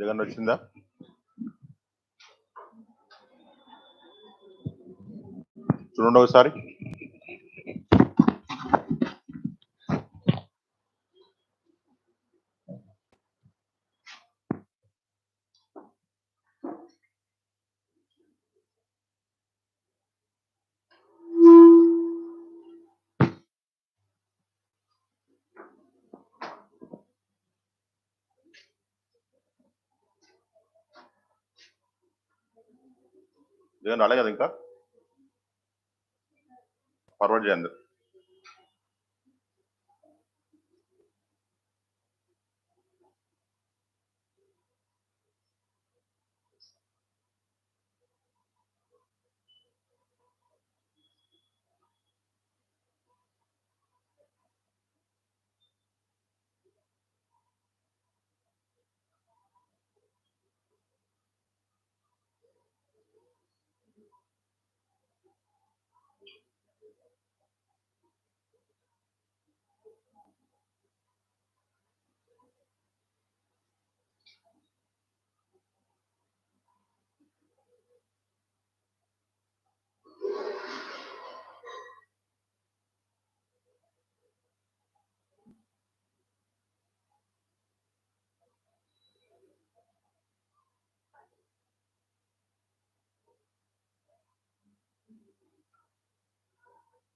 జగన్ వచ్చిందా? చూడండి ఒకసారి. జగన్ రాలే కదా ఇంకా, ఫార్వర్డ్ చేయండి.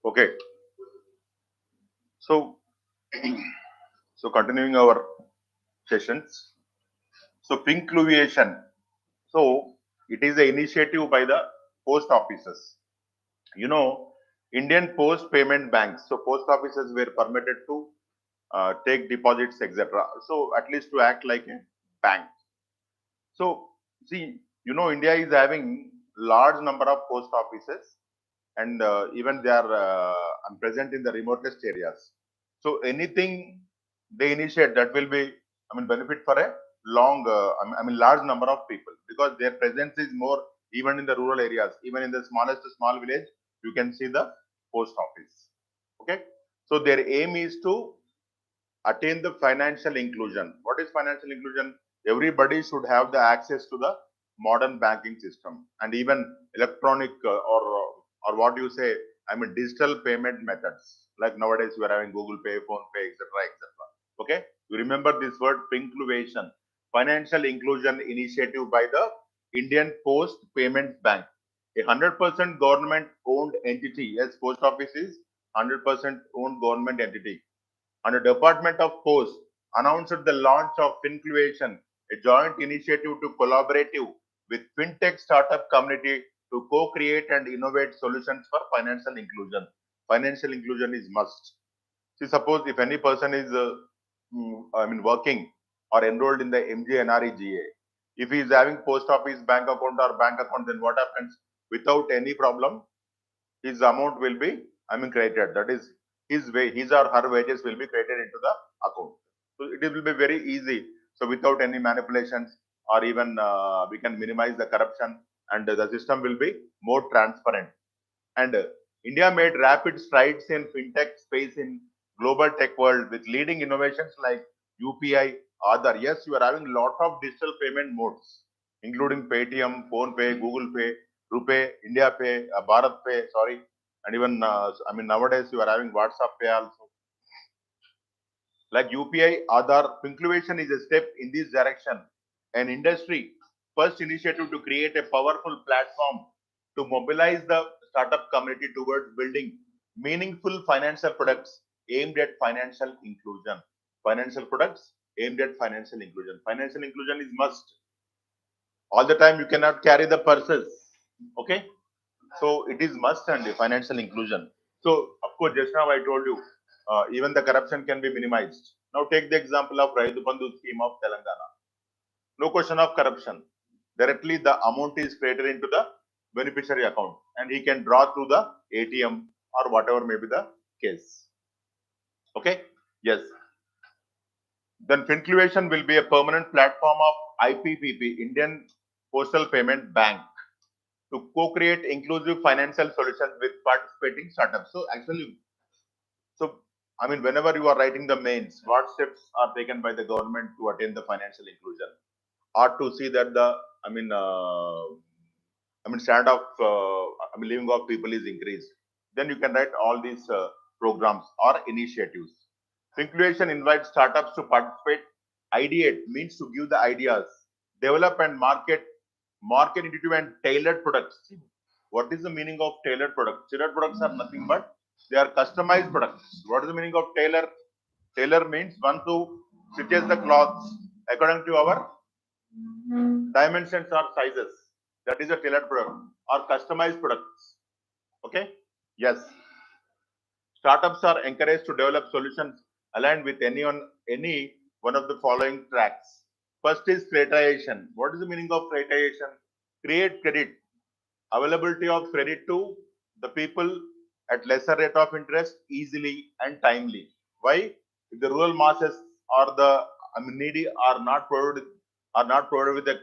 Okay. So continuing our sessions. So pinkluation. So it is an initiative by the post offices. You know, Indian Post Payment Banks. So post offices were permitted to take deposits, etc. So at least to act like a bank. So see, you know, India is having large number of post offices, and even they are present in the remotest areas. So anything they initiate, that will be, benefit for a long, large number of people, because their presence is more even in the rural areas. Even in the smallest small village, you can see the post office. Okay, so their aim is to attain the financial inclusion. What is financial inclusion? Everybody should have the access to the modern banking system, and even electronic or what you say, digital payment methods. Like nowadays we are having Google Pay, Phone Pay, etc., etc. Okay, you remember this word pinkluation, financial inclusion initiative by the Indian Post Payments Bank, a 100% government owned entity. Yes, post office is 100% owned government entity, and the Department of Post announced the launch of Fincluation, a joint initiative to collaborative with fintech startup community to co-create and innovate solutions for financial inclusion. Financial inclusion is must. See, suppose if any person is working or enrolled in the MGNREGA, if he is having post office bank account or bank account, then what happens? Without any problem, his amount will be credited. That is, his or her wages will be credited into the account. So it will be very easy. So without any manipulations, or even we can minimize the corruption, and the system will be more transparent. And India made rapid strides in fintech space in global tech world with leading innovations like UPI, Aadhaar. Yes, you are having lot of digital payment modes, including Paytm, Phone Pay, Google Pay, RuPay, India Pay, Bharat Pay, sorry, and even nowadays you are having WhatsApp Pay also. Like UPI, Aadhaar, Pinkluation is a step in this direction. An industry first initiative to create a powerful platform to mobilize the startup community towards building meaningful financial products aimed at financial inclusion. Financial products aimed at financial inclusion. Financial inclusion is must. All the time you cannot carry the purses. Okay, so it is must, and financial inclusion. So of course, just now I told you, even the corruption can be minimized. Now take the example of Raitu Bandhu scheme of Telangana. No question of corruption. Directly the amount is credited into the beneficiary account, and he can draw through the ATM or whatever may be the case. Okay, yes. Then Fincluation will be a permanent platform of IPPB, Indian Postal Payment Bank, to co-create inclusive financial solutions with participating startups. So actually, whenever you are writing the mains, what steps are taken by the government to attain the financial inclusion? or to see that the standard of living of people is increased. Then you can write all these programs or initiatives. Inclusion invites startups to participate. Ideate means to give the ideas, develop and market into and tailored products. What is the meaning of tailored products? Tailored products are nothing but they are customized products. What is the meaning of tailor? Tailor means one who stitches the cloths according to our dimensions or sizes. That is a tailored product or customized products. Okay. Yes. Startups are encouraged to develop solutions aligned with any one of the following tracks. First is creatization. What is the meaning of creatization? Create credit. Availability of credit to the people at lesser rate of interest, easily and timely. Why? If the rural masses or the needy are not provided with the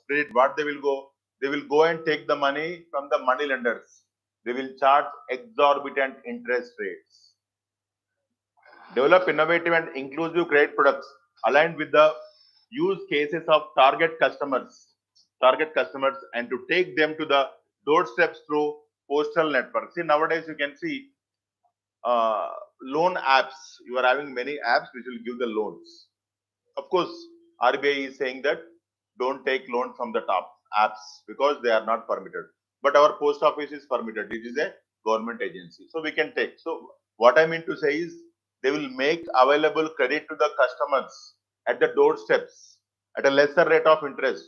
credit, what they will go? They will go and take the money from the money lenders. They will charge exorbitant interest rates. Develop innovative and inclusive credit products aligned with the use cases of target customers, and to take them to the doorsteps through postal networks. See, nowadays you can see loan apps. You are having many apps which will give the loans. Of course, RBI is saying that don't take loan from the top apps because they are not permitted. But our post office is permitted. It is a government agency, so we can take. So what I mean to say is they will make available credit to the customers at the doorsteps at a lesser rate of interest,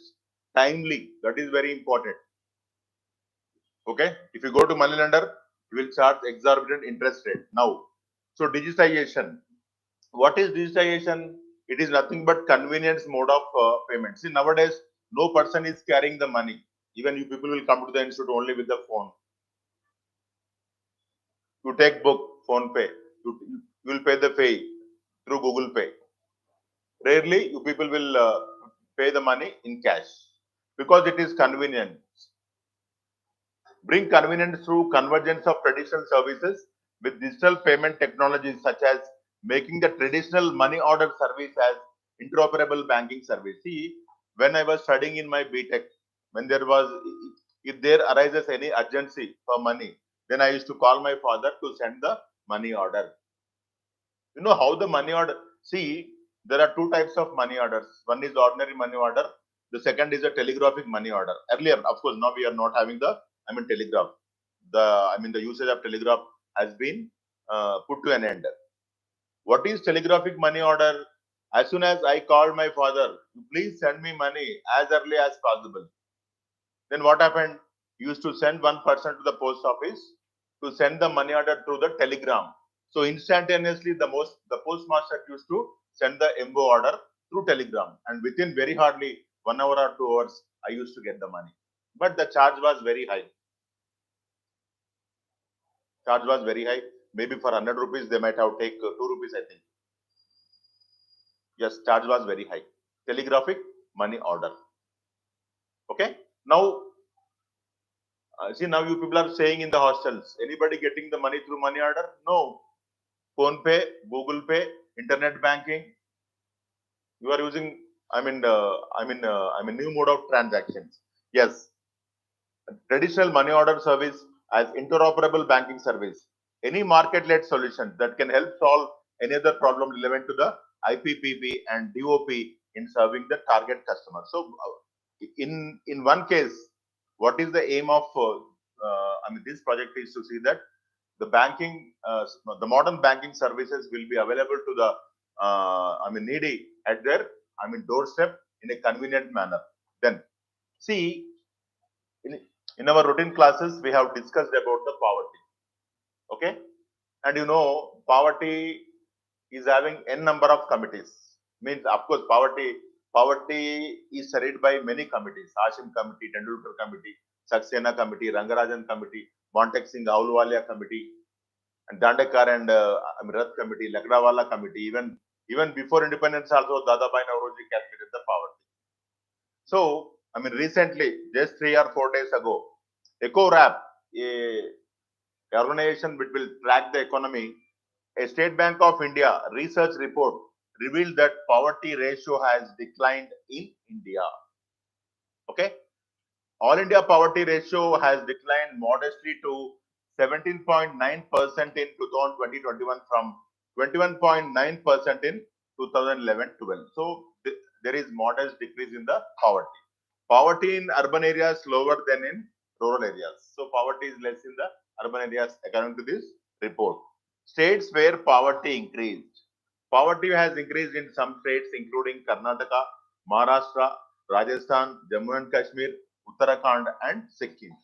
timely. That is very important. Okay, if you go to money lender, you will charge exorbitant interest rate. Now, so digitization. What is digitization? It is nothing but convenience mode of payment. See, nowadays no person is carrying the money. Even you people will come to the institute only with the phone. You take book, phone pay. You will pay the fee through Google Pay. Rarely you people will pay the money in cash because it is convenient. Bring convenience through convergence of traditional services with digital payment technologies such as making the traditional money order service as interoperable banking service. See, when I was studying in my BTech, when if there arises any urgency for money, then I used to call my father to send the money order. You know how the money order, see, there are two types of money orders. One is ordinary money order. The second is a telegraphic money order. Earlier, of course, now we are not having the, telegraph. The usage of telegraph has been put to an end. What is telegraphic money order? As soon as I called my father, please send me money as early as possible. Then what happened? He used to send one person to the post office to send the money order through the telegram. So instantaneously, the postmaster used to send the MO order through telegram, and within very hardly 1 hour or 2 hours, I used to get the money. But the charge was very high. Maybe for 100 rupees, they might have take 2 rupees, I think. Yes, charge was very high. Telegraphic money order. Okay. Now, see, now you people are saying in the hostels, anybody getting the money through money order? No. Phone Pay, Google Pay, internet banking. You are using, new mode of transactions. Yes. Traditional money order service as interoperable banking service. Any market-led solution that can help solve any other problem relevant to the IPPB and DOP in serving the target customer. So, in one case, what is the aim of this project is to see that the banking, the modern banking services will be available to the needy at their doorstep in a convenient manner. Then, see, in our routine classes, we have discussed about the poverty. Okay, and you know, poverty is having n number of committees. Means, of course, poverty is studied by many committees: Hashim Committee, Tendulkar Committee, Saxena Committee, Rangarajan Committee, Montrex Ahluwalia Committee, and Dandekar and Rath Committee, Lakdawala Committee. Even before independence, also Dadabhai Nauroji calculated the poverty. So, recently, just 3 or 4 days ago, EcoRap, a organization which will track the economy, a State Bank of India research report revealed that poverty ratio has declined in India. Okay, all India poverty ratio has declined modestly to 17.9% in 2020-21 from 21.9% in 2011-12. So there is modest decrease in the poverty. Poverty in urban areas lower than in rural areas. So poverty is less in the urban areas according to this report. States where poverty increased. Poverty has increased in some states including Karnataka, Maharashtra, Rajasthan, Jammu and Kashmir, Uttarakhand and Sikkim.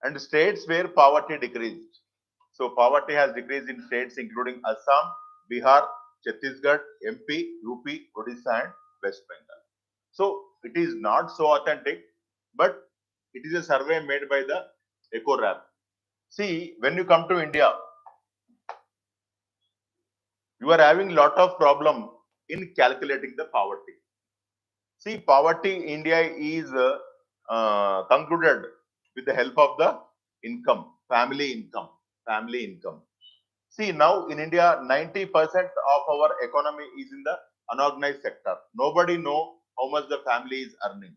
And states where poverty decreased. So poverty has decreased in states including Assam, Bihar, Chhattisgarh, MP, UP, Odisha and West Bengal. So it is not so authentic, but it is a survey made by the EcoRap. See, when you come to India, you are having lot of problem in calculating the poverty. See, poverty India is concluded with the help of the income, family income. See, now in India, 90% of our economy is in the unorganized sector. Nobody know how much the family is earning.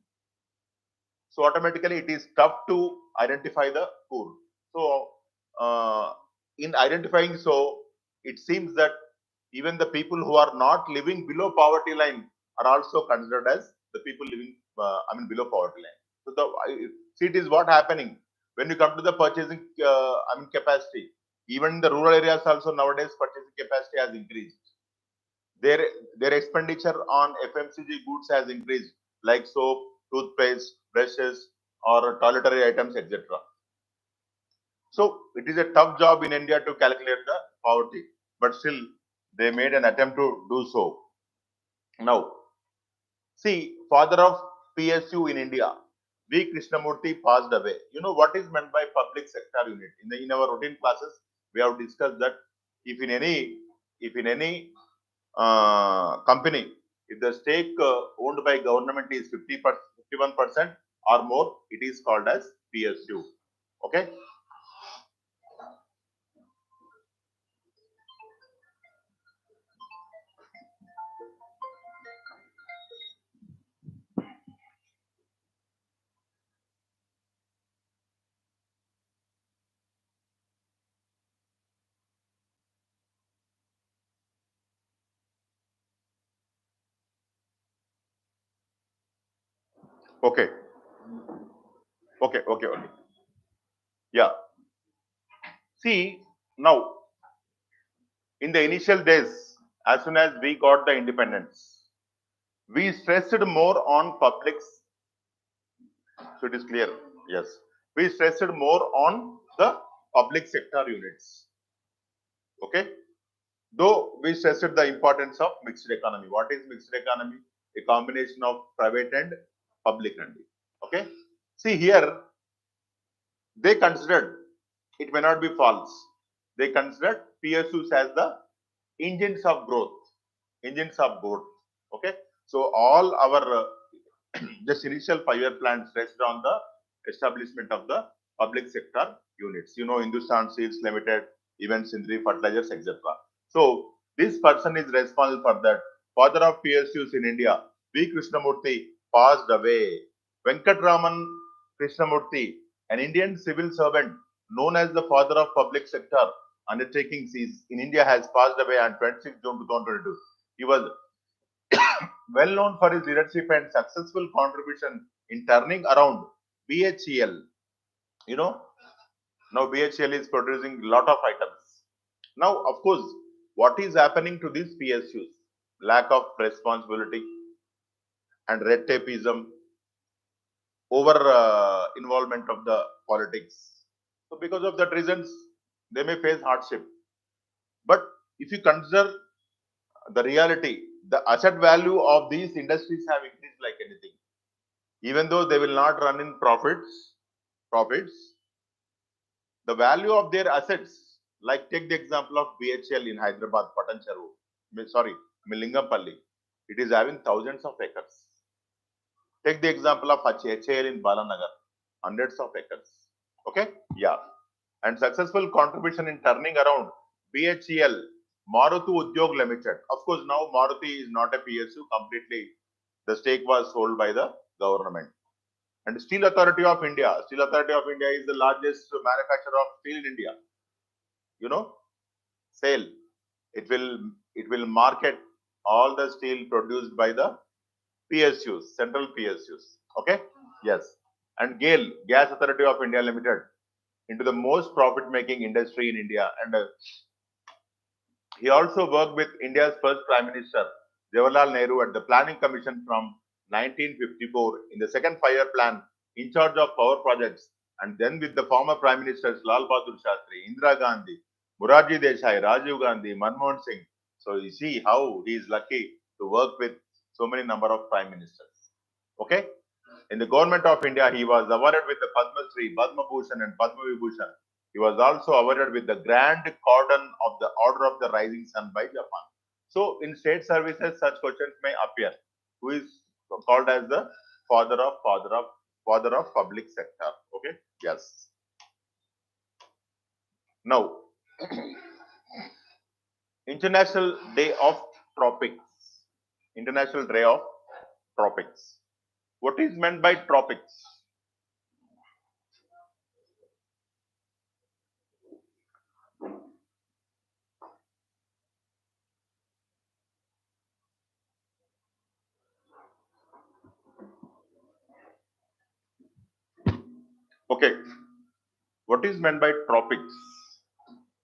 So automatically it is tough to identify the poor. So in identifying, so it seems that even the people who are not living below poverty line are also considered as the people living below poverty line. So see, it is what happening when you come to the purchasing capacity. Even in the rural areas also nowadays purchasing capacity has increased. Their expenditure on FMCG goods has increased, like soap, toothpaste, brushes, or toiletry items, etc. So it is a tough job in India to calculate the poverty, but still they made an attempt to do so. Now, see, father of PSU in India, V. Krishnamurthy passed away. You know what is meant by public sector unit? In our routine classes, we have discussed that if in any company, if the stake owned by government is 51% or more, it is called as PSU. Okay. Okay. Okay. Yeah. See, now in the initial days, as soon as we got the independence, we stressed more on publics. So it is clear. Yes. We stressed more on the public sector units. Okay. Though we stressed the importance of mixed economy. What is mixed economy? A combination of private and public only. Okay. See here, they considered, it may not be false, they considered PSUs as the engines of growth. Okay. So all our just initial 5-year plan stressed on the establishment of the public sector units. You know, Hindustan Seeds Limited, even Sindri Fertilizers, etc. So this person is responsible for that. Father of PSUs in India, V. Krishnamurthy, passed away. Venkatraman Krishnamurthy, an Indian civil servant known as the father of public sector undertakings in India, has passed away on 26 June 2022. He was well known for his leadership and successful contribution in turning around BHEL. You know, now BHEL is producing a lot of items. Now, of course, what is happening to these PSUs? Lack of responsibility and red tapeism, over involvement of the politics. So, because of that reasons, they may face hardship. But if you consider the reality, the asset value of these industries have increased like anything. Even though they will not run in profits, the value of their assets, like take the example of BHL in Hyderabad, Patancheru, Lingampalli, it is having thousands of acres. Take the example of HAL in Balanagar, hundreds of acres. Okay, yeah. And successful contribution in turning around BHEL Maruti Udyog Limited. Of course, now Maruti is not a PSU completely. The stake was sold by the government. And Steel Authority of India. Steel Authority of India is the largest manufacturer of steel in India. You know, SAIL. It will market all the steel produced by the PSUs, central PSUs. Okay. Yes. And GAIL, Gas Authority of India Limited, into the most profit-making industry in India. And he also worked with India's first Prime Minister, Jawaharlal Nehru, at the Planning Commission from 1954 in the second 5-year plan, in charge of power projects, and then with the former Prime Ministers Lal Bahadur Shastri, Indira Gandhi, Morarji Desai, Rajiv Gandhi, Manmohan Singh. So you see how he is lucky to work with so many number of Prime Ministers. Okay? In the government of India, he was awarded with the Padma Shri, Padma Bhushan and Padma Vibhushan. He was also awarded with the Grand Cordon of the Order of the Rising Sun by Japan. So, in state services, such questions may appear. Who is called as the father of public sector? Okay, yes. Now, International Day of Tropics. International Day of Tropics. What is meant by tropics? Okay, what is meant by tropics?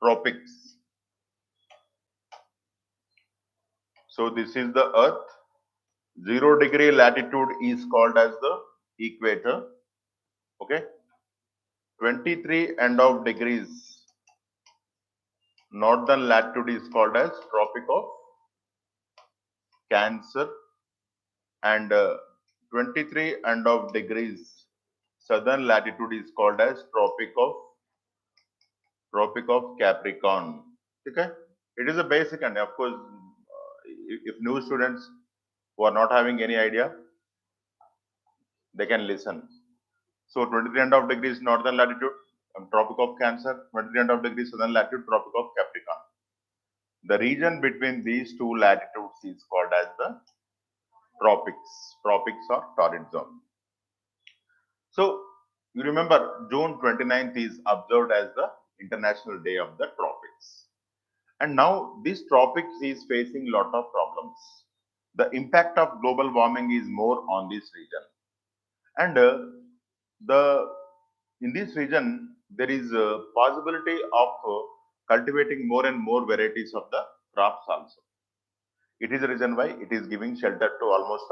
Tropics. So this is the Earth. 0-degree latitude is called as the equator. Okay. 23 and of degrees northern latitude is called as Tropic of Cancer, and 23 and of degrees southern latitude is called as Tropic of Capricorn. Okay. It is a basic, and of course, if new students who are not having any idea, they can listen. So 23 and of degrees northern latitude, Tropic of Cancer, 23 and of degrees southern latitude, Tropic of Capricorn. The region between these two latitudes is called as the tropics or torrid zone. So you remember June 29th is observed as the International Day of the Tropics. And now this tropics is facing lot of problems. The impact of global warming is more on this region. And in this region, there is a possibility of cultivating more and more varieties of the crops also. It is the reason why it is giving shelter to almost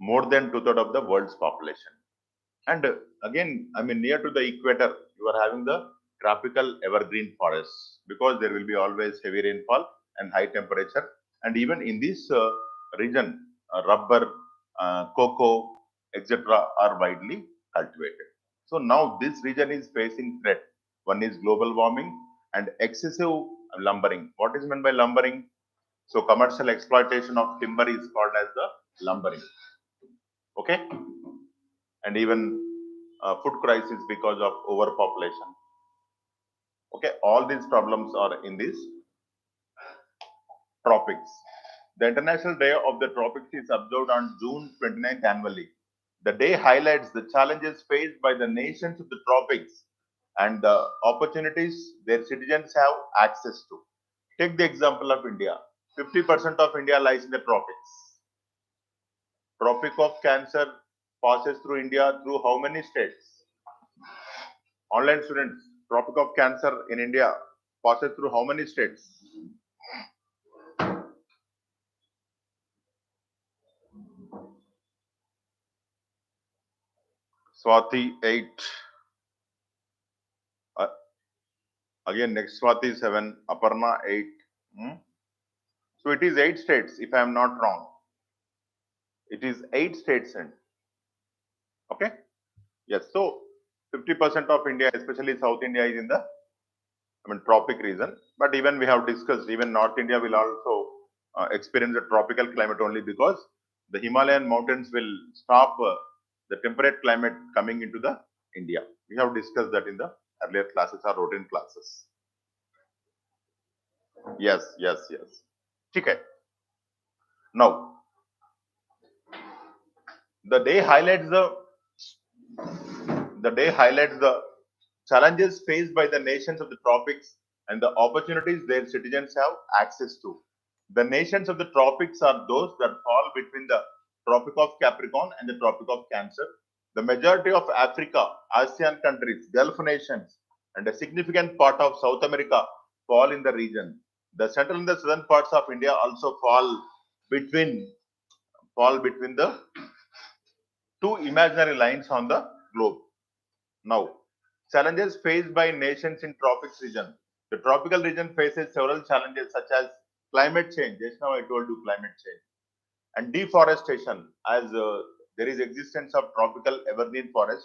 more than 2/3 of the world's population. And again, I mean, near to the equator, you are having the tropical evergreen forests, because there will be always heavy rainfall and high temperature. And even in this region, rubber, cocoa, etc. are widely cultivated. So now this region is facing threat. One is global warming and excessive lumbering. What is meant by lumbering? So commercial exploitation of timber is called as the lumbering. Okay, and even food crisis because of overpopulation. Okay, all these problems are in this tropics. The International Day of the Tropics is observed on June 29th annually. The day highlights the challenges faced by the nations of the tropics and the opportunities their citizens have access to. Take the example of India. 50% of India lies in the tropics. Tropic of Cancer passes through India through how many states? Online students, Tropic of Cancer in India passes through how many states? Swati 8. Again, next Swati 7. Aparna 8. So it is 8 states, if I am not wrong. It is 8 states. Okay. Yes. So 50% of India, especially South India, is in the tropic region. But even we have discussed, even North India will also experience a tropical climate only because the Himalayan mountains will stop the temperate climate coming into the India. We have discussed that in the earlier classes or routine classes. Yes, yes, yes. Okay. Now, the day highlights the challenges faced by the nations of the tropics and the opportunities their citizens have access to. The nations of the tropics are those that fall between the Tropic of Capricorn and the Tropic of Cancer. The majority of Africa, ASEAN countries, Gulf nations, and a significant part of South America fall in the region. The central and the southern parts of India also between fall between the two imaginary lines on the globe. Now, challenges faced by nations in tropics region. The tropical region faces several challenges such as climate change. Just now I told you climate change and deforestation. As there is existence of tropical evergreen forest,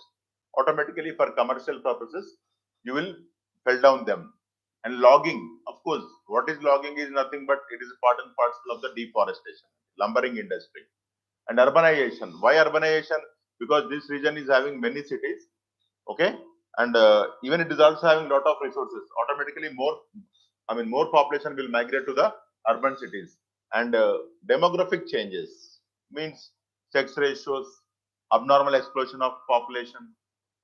automatically for commercial purposes, you will fell down them. And logging, of course, what is logging is nothing but it is a part and parcel of the deforestation, lumbering industry. And urbanization. Why urbanization? Because this region is having many cities, okay, and even it is also having lot of resources. Automatically, more population will migrate to the urban cities, and demographic changes means sex ratios, abnormal explosion of population.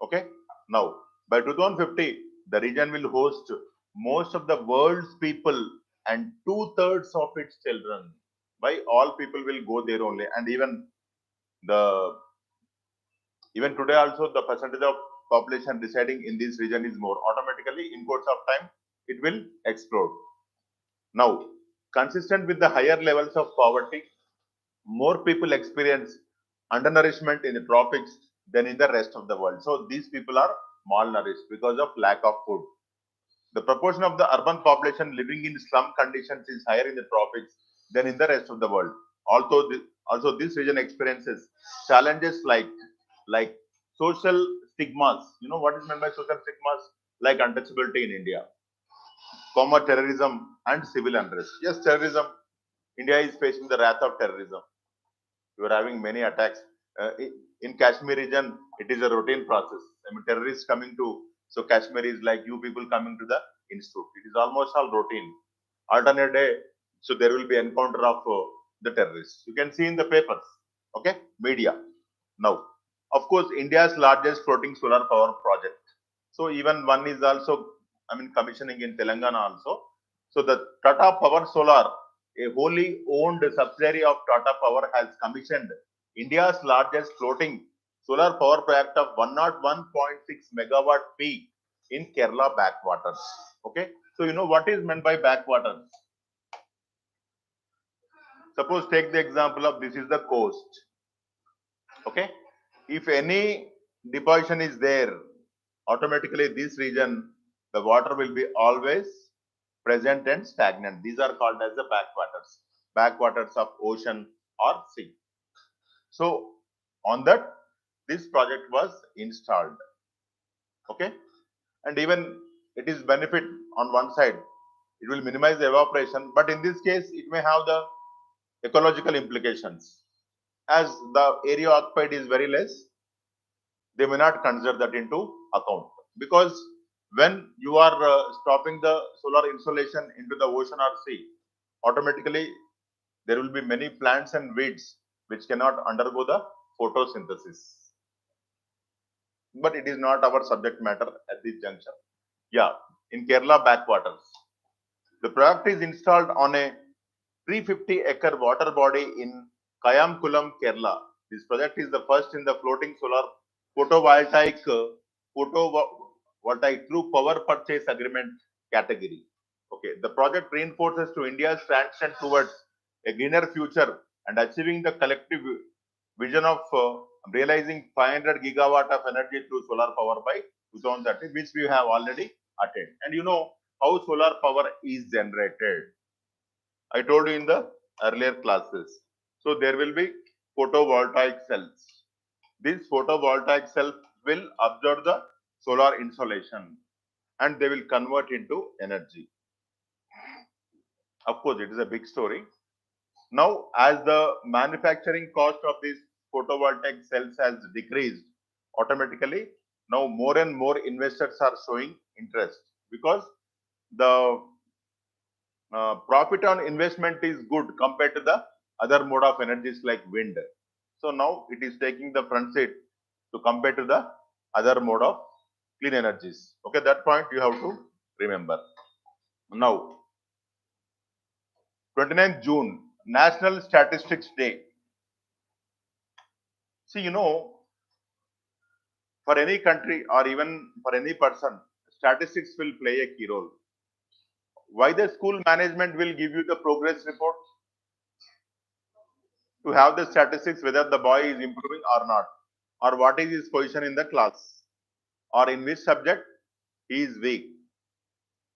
Okay, now by 2050, the region will host most of the world's people and two-thirds of its children. By all people will go there only, and the even today also the percentage of population residing in this region is more. Automatically, in course of time, it will explode. Now, consistent with the higher levels of poverty, more people experience undernourishment in the tropics than in the rest of the world. So these people are malnourished because of lack of food. The proportion of the urban population living in slum conditions is higher in the tropics than in the rest of the world. Also, this region experiences challenges like social stigmas. You know what is meant by social stigmas? Like untouchability in India, comma terrorism and civil unrest. Yes, terrorism. India is facing the wrath of terrorism. You are having many attacks in Kashmir region. It is a routine process. I mean, terrorists coming to, so Kashmir is like you people coming to the institute. It is almost all routine. Alternate day, so there will be encounter of the terrorists. You can see in the papers. Okay, media. Now, of course, India's largest floating solar power project. So even one is also, I mean, commissioning in Telangana also. So the Tata Power Solar, a wholly owned subsidiary of Tata Power, has commissioned India's largest floating solar power project of 101.6 megawatt peak in Kerala backwaters. Okay, so you know what is meant by backwaters. Suppose take the example of this is the coast. Okay, if any deposition is there, automatically this region the water will be always present and stagnant. These are called as the backwaters of ocean or sea. So on that, this project was installed. Okay, and even it is benefit on one side. It will minimize the evaporation, but in this case, it may have the ecological implications. As the area occupied is very less, they may not consider that into account, because when you are stopping the solar insolation into the ocean or sea, automatically there will be many plants and weeds which cannot undergo the photosynthesis. But it is not our subject matter at this juncture. Yeah, in Kerala backwaters, the project is installed on a 350-acre water body in Kayamkulam, Kerala. This project is the first in the floating solar photovoltaic photovoltaic through power purchase agreement category. Okay, the project reinforces to India's transition towards a greener future and achieving the collective vision of realizing 500 gigawatt of energy through solar power by 2030, which we have already attained. And you know how solar power is generated. I told you in the earlier classes. So there will be photovoltaic cells. These photovoltaic cells will absorb the solar insolation and they will convert into energy. Of course, it is a big story. Now, as the manufacturing cost of these photovoltaic cells has decreased, automatically now more and more investors are showing interest, because the profit on investment is good compared to the other mode of energies like wind. So now it is taking the front seat to compare to the other mode of clean energies. Okay, that point you have to remember. Now, 29th June, National Statistics Day. See, for any country or even for any person, statistics will play a key role. Why the school management will give you the progress report? To have the statistics whether the boy is improving or not, or what is his position in the class, or in which subject he is weak,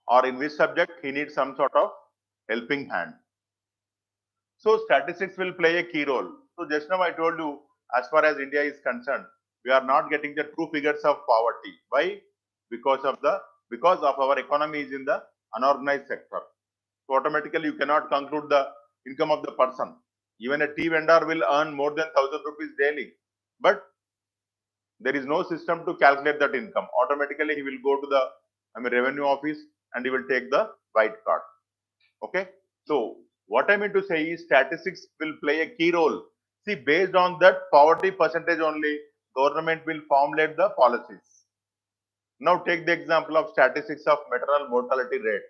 or in which subject he needs some sort of helping hand. So statistics will play a key role. So just now I told you, as far as India is concerned, we are not getting the true figures of poverty. Why? Because of our economy is in the unorganized sector. So automatically you cannot conclude the income of the person. Even a tea vendor will earn more than 1,000 rupees daily, but there is no system to calculate that income. Automatically he will go to the revenue office and he will take the white card. Okay, so what I mean to say is statistics will play a key role. See, based on that poverty percentage only, government will formulate the policies. Now take the example of statistics of maternal mortality rate.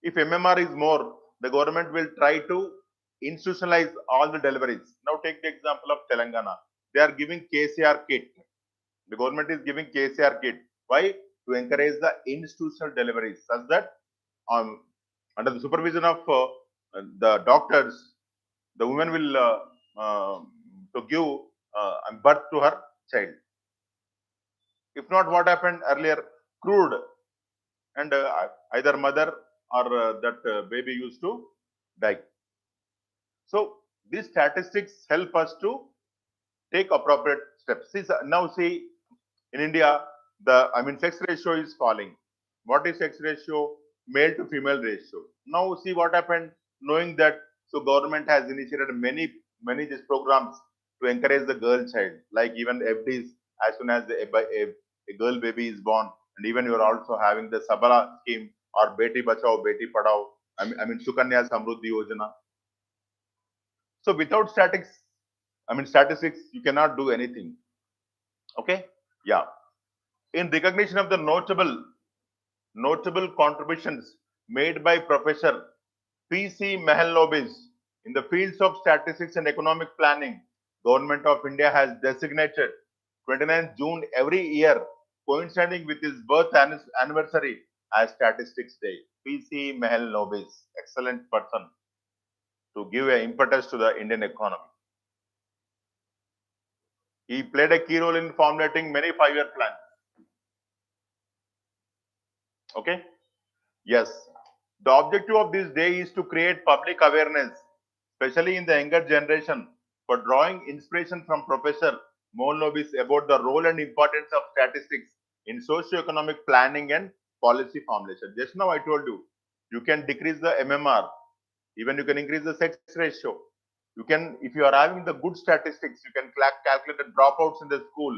If MMR is more, the government will try to institutionalize all the deliveries. Now take the example of Telangana. They are giving KCR kit. The government is giving KCR kit. Why? To encourage the institutional deliveries, such that under the supervision of the doctors, the woman will to give birth to her child. If not, what happened earlier? Crude, and either mother or that baby used to die. So these statistics help us to take appropriate steps. Now see, in India, the sex ratio is falling. What is sex ratio? Male to female ratio. Now see what happened. Knowing that, so government has initiated many these programs to encourage the girl child. Like even FDs, as soon as a girl baby is born, and even you are also having the Sabala scheme or Beti Bachao, Beti Padhao. Sukanya Samruddhi Yojana. So without statistics, you cannot do anything. Okay? Yeah. In recognition of the notable contributions made by Professor P.C. Mahalanobis in the fields of statistics and economic planning, Government of India has designated 29th June every year, coinciding with his birth anniversary, as Statistics Day. P.C. Mahalanobis, excellent person to give an impetus to the Indian economy. He played a key role in formulating many 5-year plans. Okay? Yes. The objective of this day is to create public awareness, especially in the younger generation, for drawing inspiration from Professor Mahalanobis about the role and importance of statistics in socio-economic planning and policy formulation. Just now I told you, you can decrease the MMR, even you can increase the sex ratio. You can, if you are having the good statistics, you can calculate the dropouts in the school,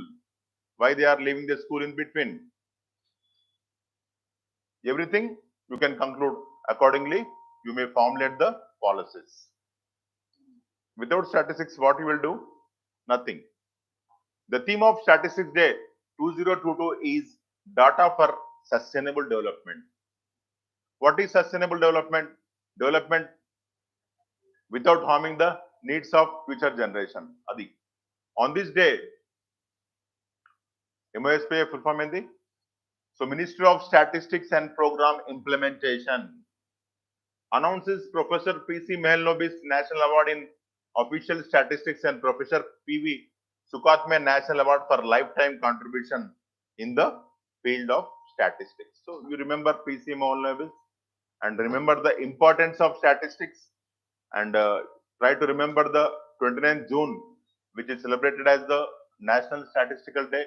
why they are leaving the school in between. Everything you can conclude accordingly. You may formulate the policies. Without statistics, what you will do? Nothing. The theme of Statistics Day 2022 is data for sustainable development. What is sustainable development? Development without harming the needs of future generation. Adi. On this day, MOSPA full form ఏంది? So Ministry of Statistics and Program Implementation announces Professor P.C. Mahalanobis National Award in Official Statistics and Professor P.V. Sukatme National Award for Lifetime Contribution in the field of statistics. So you remember P.C. Mahalanobis and remember the importance of statistics, and try to remember the 29th June, which is celebrated as the National Statistical Day.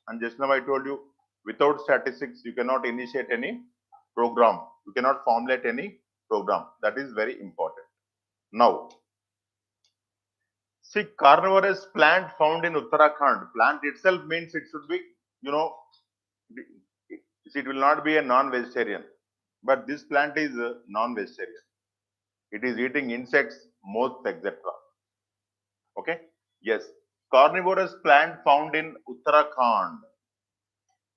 And just now I told you, without statistics, you cannot initiate any program. You cannot formulate any program. That is very important. Now, see, carnivorous plant found in Uttarakhand. Plant itself means it should be, it will not be a non-vegetarian. But this plant is non-vegetarian. It is eating insects, moths, etc. Okay. Yes. Carnivorous plant found in Uttarakhand.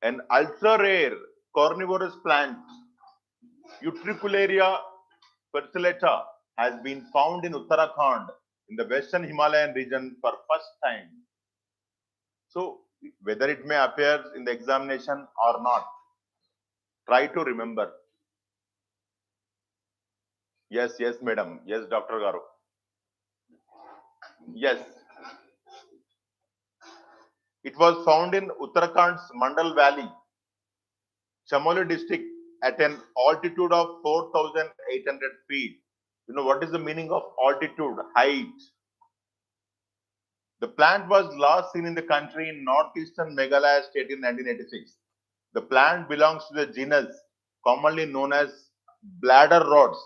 An ultra rare carnivorous plant, Utricularia persilata, has been found in Uttarakhand in the western Himalayan region for first time. So, whether it may appear in the examination or not, try to remember. Yes, yes, madam. Yes, Dr. Garu. Yes, it was found in Uttarakhand's Mandal Valley, Chamoli district, at an altitude of 4,800 feet. You know what is the meaning of altitude, height? The plant was last seen in the country in northeastern Meghalaya state in 1986. The plant belongs to the genus commonly known as bladder rods,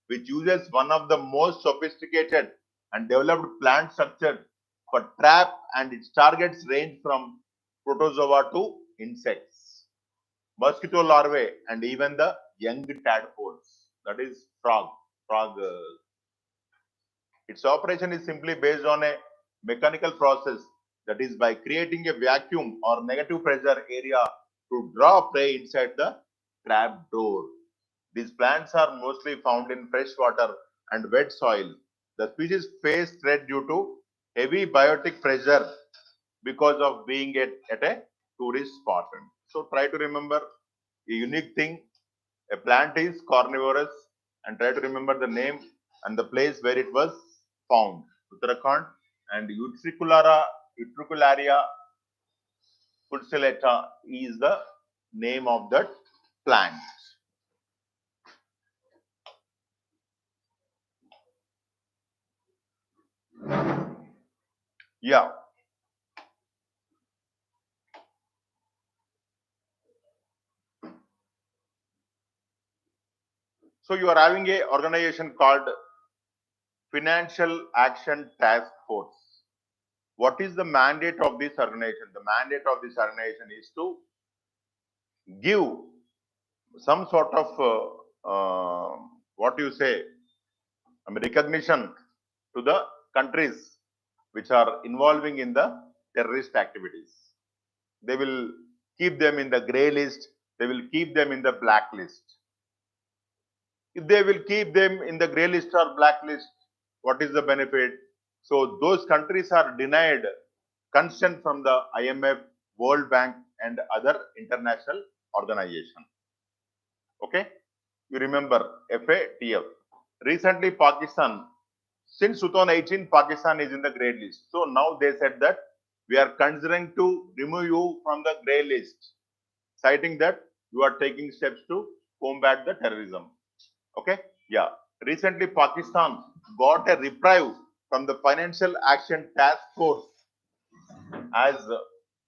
which uses one of the most sophisticated and developed plant structures for trap, and its targets range from protozoa to insects, mosquito larvae, and even the young tadpoles. That is frog. Frog. Its operation is simply based on a mechanical process, that is by creating a vacuum or negative pressure area to draw prey inside the trap door. These plants are mostly found in fresh water and wet soil. The species face threat due to heavy biotic pressure because of being at a tourist spot. So try to remember a unique thing. A plant is carnivorous, and try to remember the name and the place where it was found. Uttarakhand. And Utricularia pulsellata is the name of that plant. Yeah. So you are having a organization called Financial Action Task Force. What is the mandate of this organization? The mandate of this organization is to give some sort of what you say, recognition to the countries which are involving in the terrorist activities. They will keep them in the grey list. They will keep them in the black list. If they will keep them in the grey list or black list, what is the benefit? So those countries are denied consent from the IMF, World Bank, and other international organizations. Okay, you remember FATF. Recently, Pakistan, since 2018, Pakistan is in the grey list. So now they said that we are considering to remove you from the grey list, citing that you are taking steps to combat the terrorism. Okay, yeah. Recently, Pakistan got a reprieve from the Financial Action Task Force, as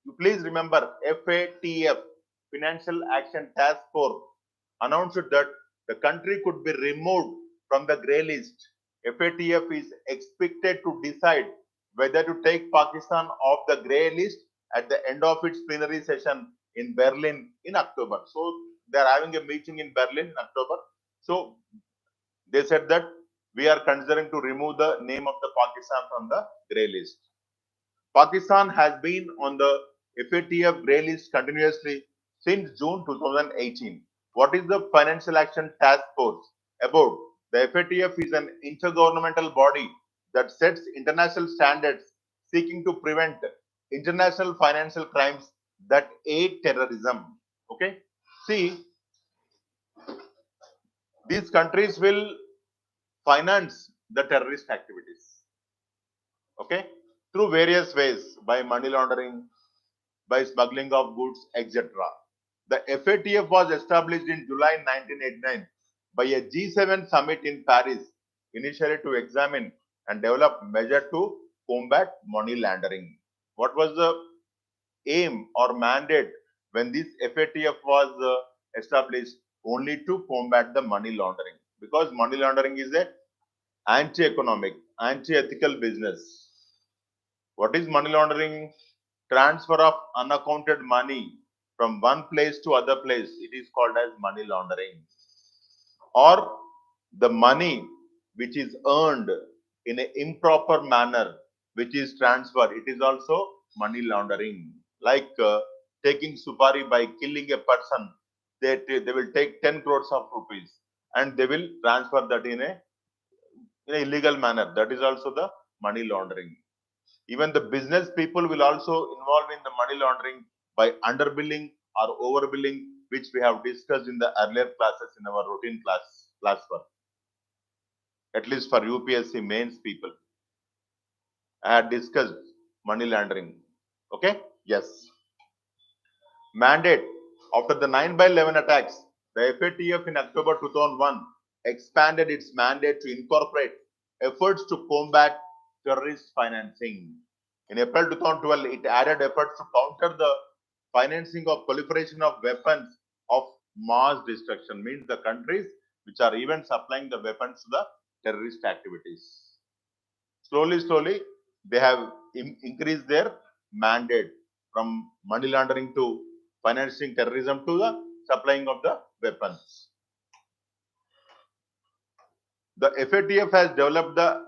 you please remember FATF, Financial Action Task Force, announced that the country could be removed from the grey list. FATF is expected to decide whether to take Pakistan off the grey list at the end of its plenary session in Berlin in October. So they are having a meeting in Berlin in October. So they said that we are considering to remove the name of the Pakistan from the grey list. Pakistan has been on the FATF grey list continuously since June 2018. What is the Financial Action Task Force about? The FATF is an intergovernmental body that sets international standards seeking to prevent international financial crimes that aid terrorism. Okay, see, these countries will finance the terrorist activities. Okay, through various ways, by money laundering, by smuggling of goods, etc. The FATF was established in July 1989 by a G7 summit in Paris, initially to examine and develop measures to combat money laundering. What was the aim or mandate when this FATF was established? Only to combat the money laundering, because money laundering is a anti-economic, anti-ethical business. What is money laundering? Transfer of unaccounted money from one place to other place. It is called as money laundering. or the money which is earned in an improper manner, which is transferred, it is also money laundering. Like taking supari by killing a person, they will take 10 crores of rupees and they will transfer that in a illegal manner. That is also the money laundering. Even the business people will also involve in the money laundering by underbilling or overbilling, which we have discussed in the earlier classes in our routine class work. At least for UPSC mains people, I had discussed money laundering. Okay? Yes. Mandate. After the 9/11 attacks, the FATF in October 2001 expanded its mandate to incorporate efforts to combat terrorist financing. In April 2012, it added efforts to counter the financing of proliferation of weapons of mass destruction, means the countries which are even supplying the weapons to the terrorist activities. Slowly, they have increased their mandate from money laundering to financing terrorism to the supplying of the weapons. The FATF has developed the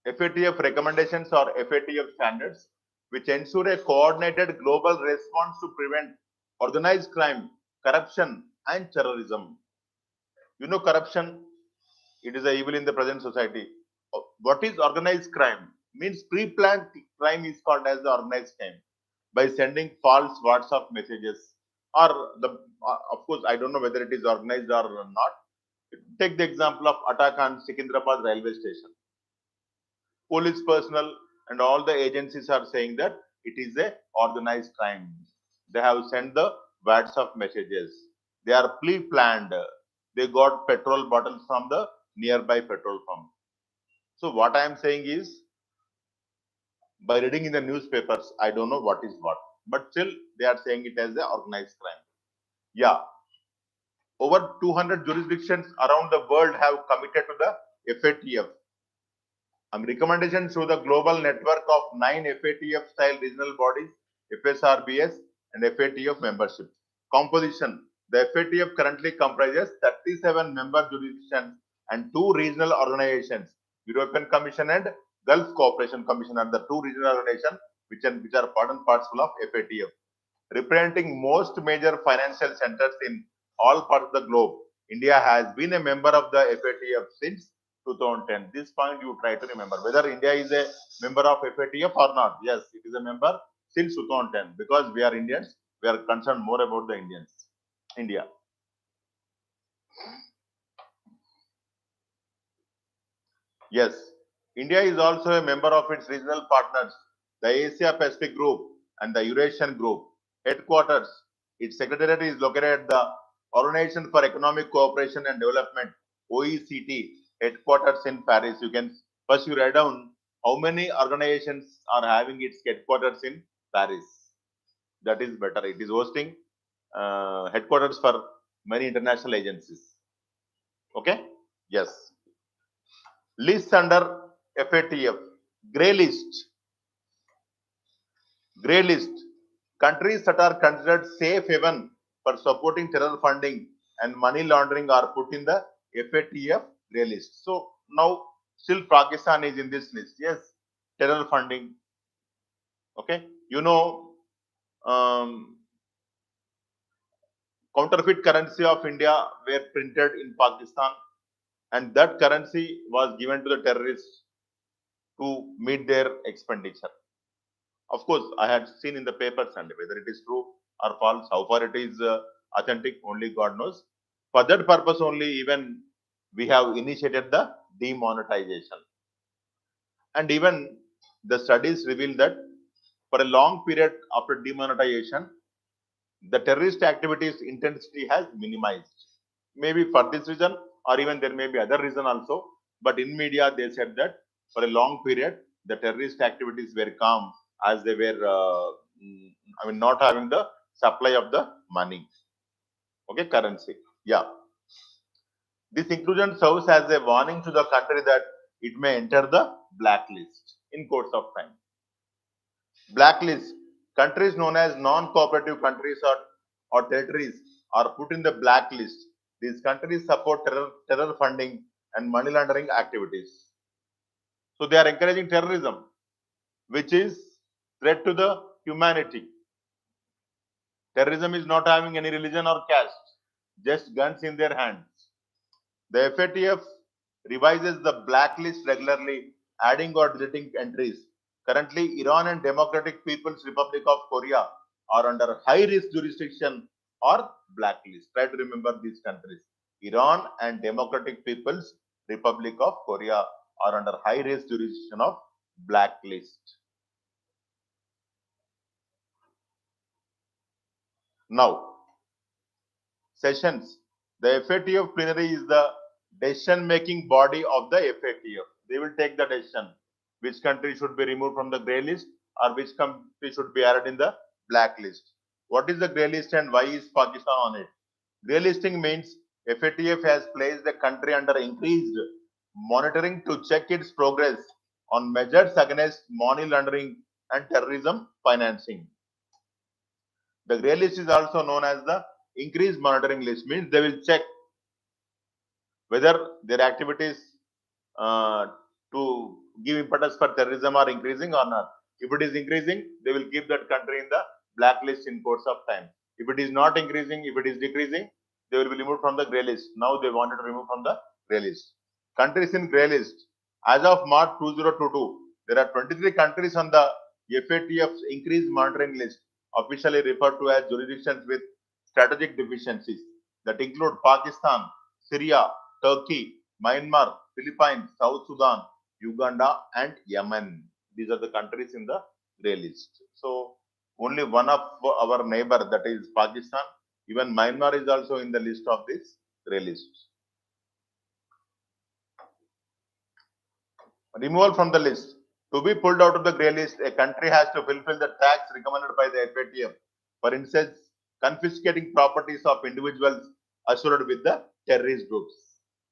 FATF recommendations or FATF standards, which ensure a coordinated global response to prevent organized crime, corruption, and terrorism. You know, corruption, it is a evil in the present society. What is organized crime? Means pre-planned crime is called as the organized crime by sending false WhatsApp messages or the of course I don't know whether it is organized or not. Take the example of Uttarakhand Secunderabad railway station. Police personnel and all the agencies are saying that it is a organized crime. They have sent the WhatsApp messages. They are pre-planned. They got petrol bottles from the nearby petrol pump. So what I am saying is, by reading in the newspapers, I don't know what is what, but still they are saying it as a organized crime. Yeah, over 200 jurisdictions around the world have committed to the FATF. Recommendations through the global network of 9 FATF style regional bodies, FSRBS and FATF membership. Composition. The FATF currently comprises 37 member jurisdictions and 2 regional organizations, European Commission and Gulf Cooperation Commission are the 2 regional organizations which are part and parcel of FATF, representing most major financial centers in all parts of the globe. India has been a member of the FATF since 2010. This point you try to remember whether India is a member of FATF or not. Yes, it is a member since 2010 because we are Indians. We are concerned more about the Indians. India. Yes, India is also a member of its regional partners, the Asia Pacific Group and the Eurasian Group. Headquarters, its secretariat is located at the Organization for Economic Cooperation and Development, OECD, headquarters in Paris. You can first you write down how many organizations are having its headquarters in Paris. That is better. It is hosting headquarters for many international agencies. Okay? Yes. List under FATF. Grey list. Grey list. Countries that are considered safe haven for supporting terror funding and money laundering are put in the FATF grey list. So now still Pakistan is in this list. Yes, terror funding. Okay, you know, counterfeit currency of India were printed in Pakistan, and that currency was given to the terrorists to meet their expenditure. Of course, I had seen in the papers, and whether it is true or false, how far it is authentic, only God knows. For that purpose only, even we have initiated the demonetization. And even the studies reveal that for a long period after demonetization, the terrorist activities intensity has minimized. Maybe for this reason, or even there may be other reason also. But in media, they said that for a long period, the terrorist activities were calm as they were, not having the supply of the money. Okay, currency. Yeah. This inclusion serves as a warning to the country that it may enter the blacklist in course of time. Blacklist. Countries known as non-cooperative countries or territories are put in the blacklist These countries support terror funding and money laundering activities. So they are encouraging terrorism, which is threat to the humanity. Terrorism is not having any religion or caste, just guns in their hands. The FATF revises the blacklist regularly, adding or deleting entries. Currently, Iran and Democratic People's Republic of Korea are under high-risk jurisdiction or blacklist. Try to remember these countries. Iran and Democratic People's Republic of Korea are under high-risk jurisdiction of blacklist. Now, sessions. The FATF plenary is the decision-making body of the FATF. They will take the decision which country should be removed from the grey list or which country should be added in the black list. What is the grey list and why is Pakistan on it? Grey listing means FATF has placed the country under increased monitoring to check its progress on measures against money laundering and terrorism financing. The grey list is also known as the increased monitoring list, means they will check whether their activities to give impetus for terrorism are increasing or not. If it is increasing, they will keep that country in the blacklist in course of time. If it is not increasing, if it is decreasing, they will be removed from the grey list. Now they wanted to remove from the grey list. Countries in grey list. As of March 2022, there are 23 countries on the FATF's increased monitoring list, officially referred to as jurisdictions with strategic deficiencies, that include Pakistan, Syria, Turkey, Myanmar, Philippines, South Sudan, Uganda, and Yemen. These are the countries in the grey list. So, only one of our neighbor, that is Pakistan, even Myanmar is also in the list of this grey list. Removal from the list. To be pulled out of the grey list, a country has to fulfill the tax recommended by the FATF. For instance, confiscating properties of individuals associated with the terrorist groups.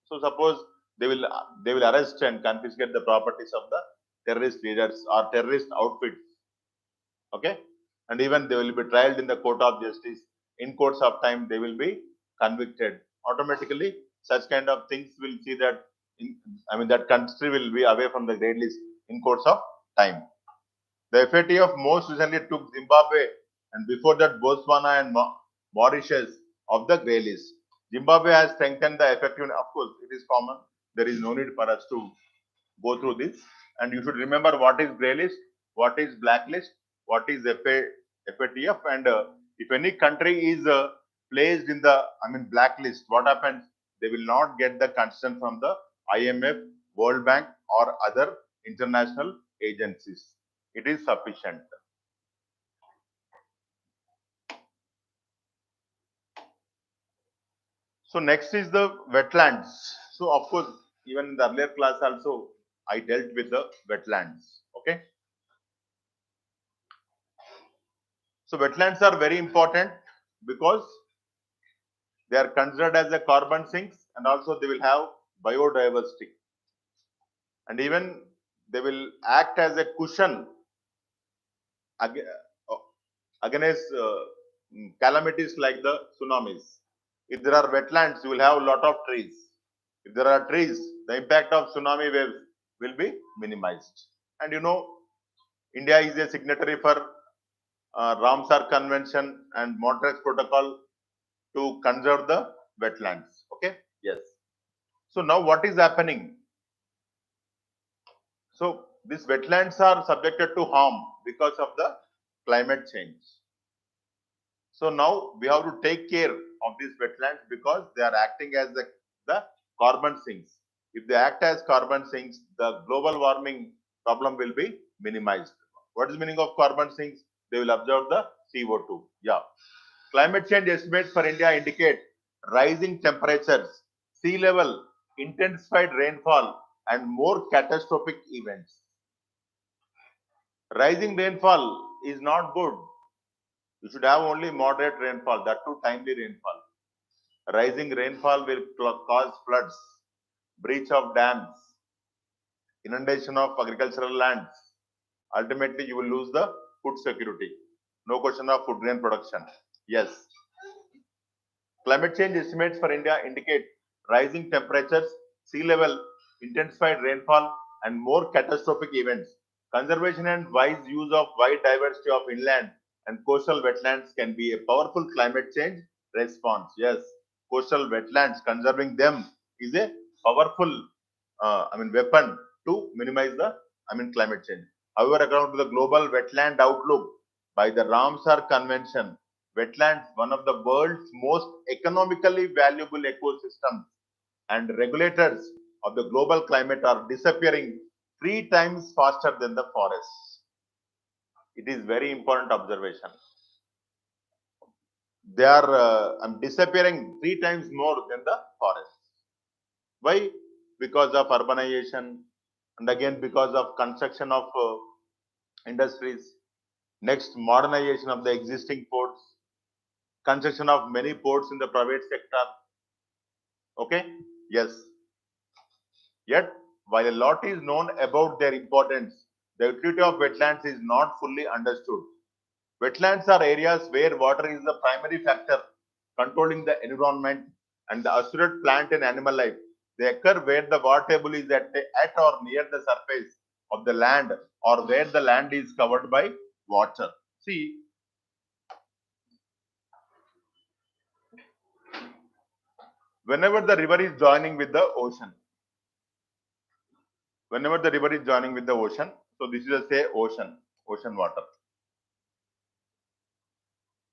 So suppose they will arrest and confiscate the properties of the terrorist leaders or terrorist outfits. Okay, and even they will be tried in the court of justice. In course of time, they will be convicted. Automatically, such kind of things will see that that country will be away from the grey list in course of time. The FATF most recently took Zimbabwe and before that Botswana and Mauritius of the grey list. Zimbabwe has strengthened the effectiveness. Of course, it is common. There is no need for us to go through this. And you should remember what is grey list, what is blacklist, what is FATF, and if any country is placed in the blacklist, what happens? They will not get the consent from the IMF, World Bank, or other international agencies. It is sufficient. So next is the wetlands. So of course, even in the earlier class also, I dealt with the wetlands. Okay. So wetlands are very important because they are considered as a carbon sinks and also they will have biodiversity. And even they will act as a cushion against calamities like the tsunamis. If there are wetlands, you will have a lot of trees. If there are trees, the impact of tsunami waves will be minimized. And you know, India is a signatory for Ramsar Convention and Montrex Protocol to conserve the wetlands. Okay, yes. So now what is happening? So these wetlands are subjected to harm because of the climate change. So now we have to take care of these wetlands because they are acting as the carbon sinks. If they act as carbon sinks, the global warming problem will be minimized. What is the meaning of carbon sinks? They will absorb the CO2. Yeah. Climate change estimates for India indicate rising temperatures, sea level, intensified rainfall, and more catastrophic events. Rising rainfall is not good. You should have only moderate rainfall, that too timely rainfall. Rising rainfall will cause floods, breach of dams, inundation of agricultural lands. Ultimately, you will lose the food security. No question of food grain production. Yes. Climate change estimates for India indicate rising temperatures, sea level, intensified rainfall, and more catastrophic events. Conservation and wise use of wide diversity of inland and coastal wetlands can be a powerful climate change response. Yes, coastal wetlands, conserving them is a powerful, weapon to minimize the, climate change. However, according to the Global Wetland Outlook by the Ramsar Convention, wetlands, one of the world's most economically valuable ecosystems, and regulators of the global climate are disappearing 3 times faster than the forests. It is very important observation. They are disappearing 3 times more than the forests. Why? Because of urbanization, and again because of construction of industries. Next, modernization of the existing ports, construction of many ports in the private sector. Okay, yes. Yet, while a lot is known about their importance, the utility of wetlands is not fully understood. Wetlands are areas where water is the primary factor controlling the environment and the assured plant and animal life. They occur where the water table is at or near the surface of the land, or where the land is covered by water. See, whenever the river is joining with the ocean, so this is a say ocean water.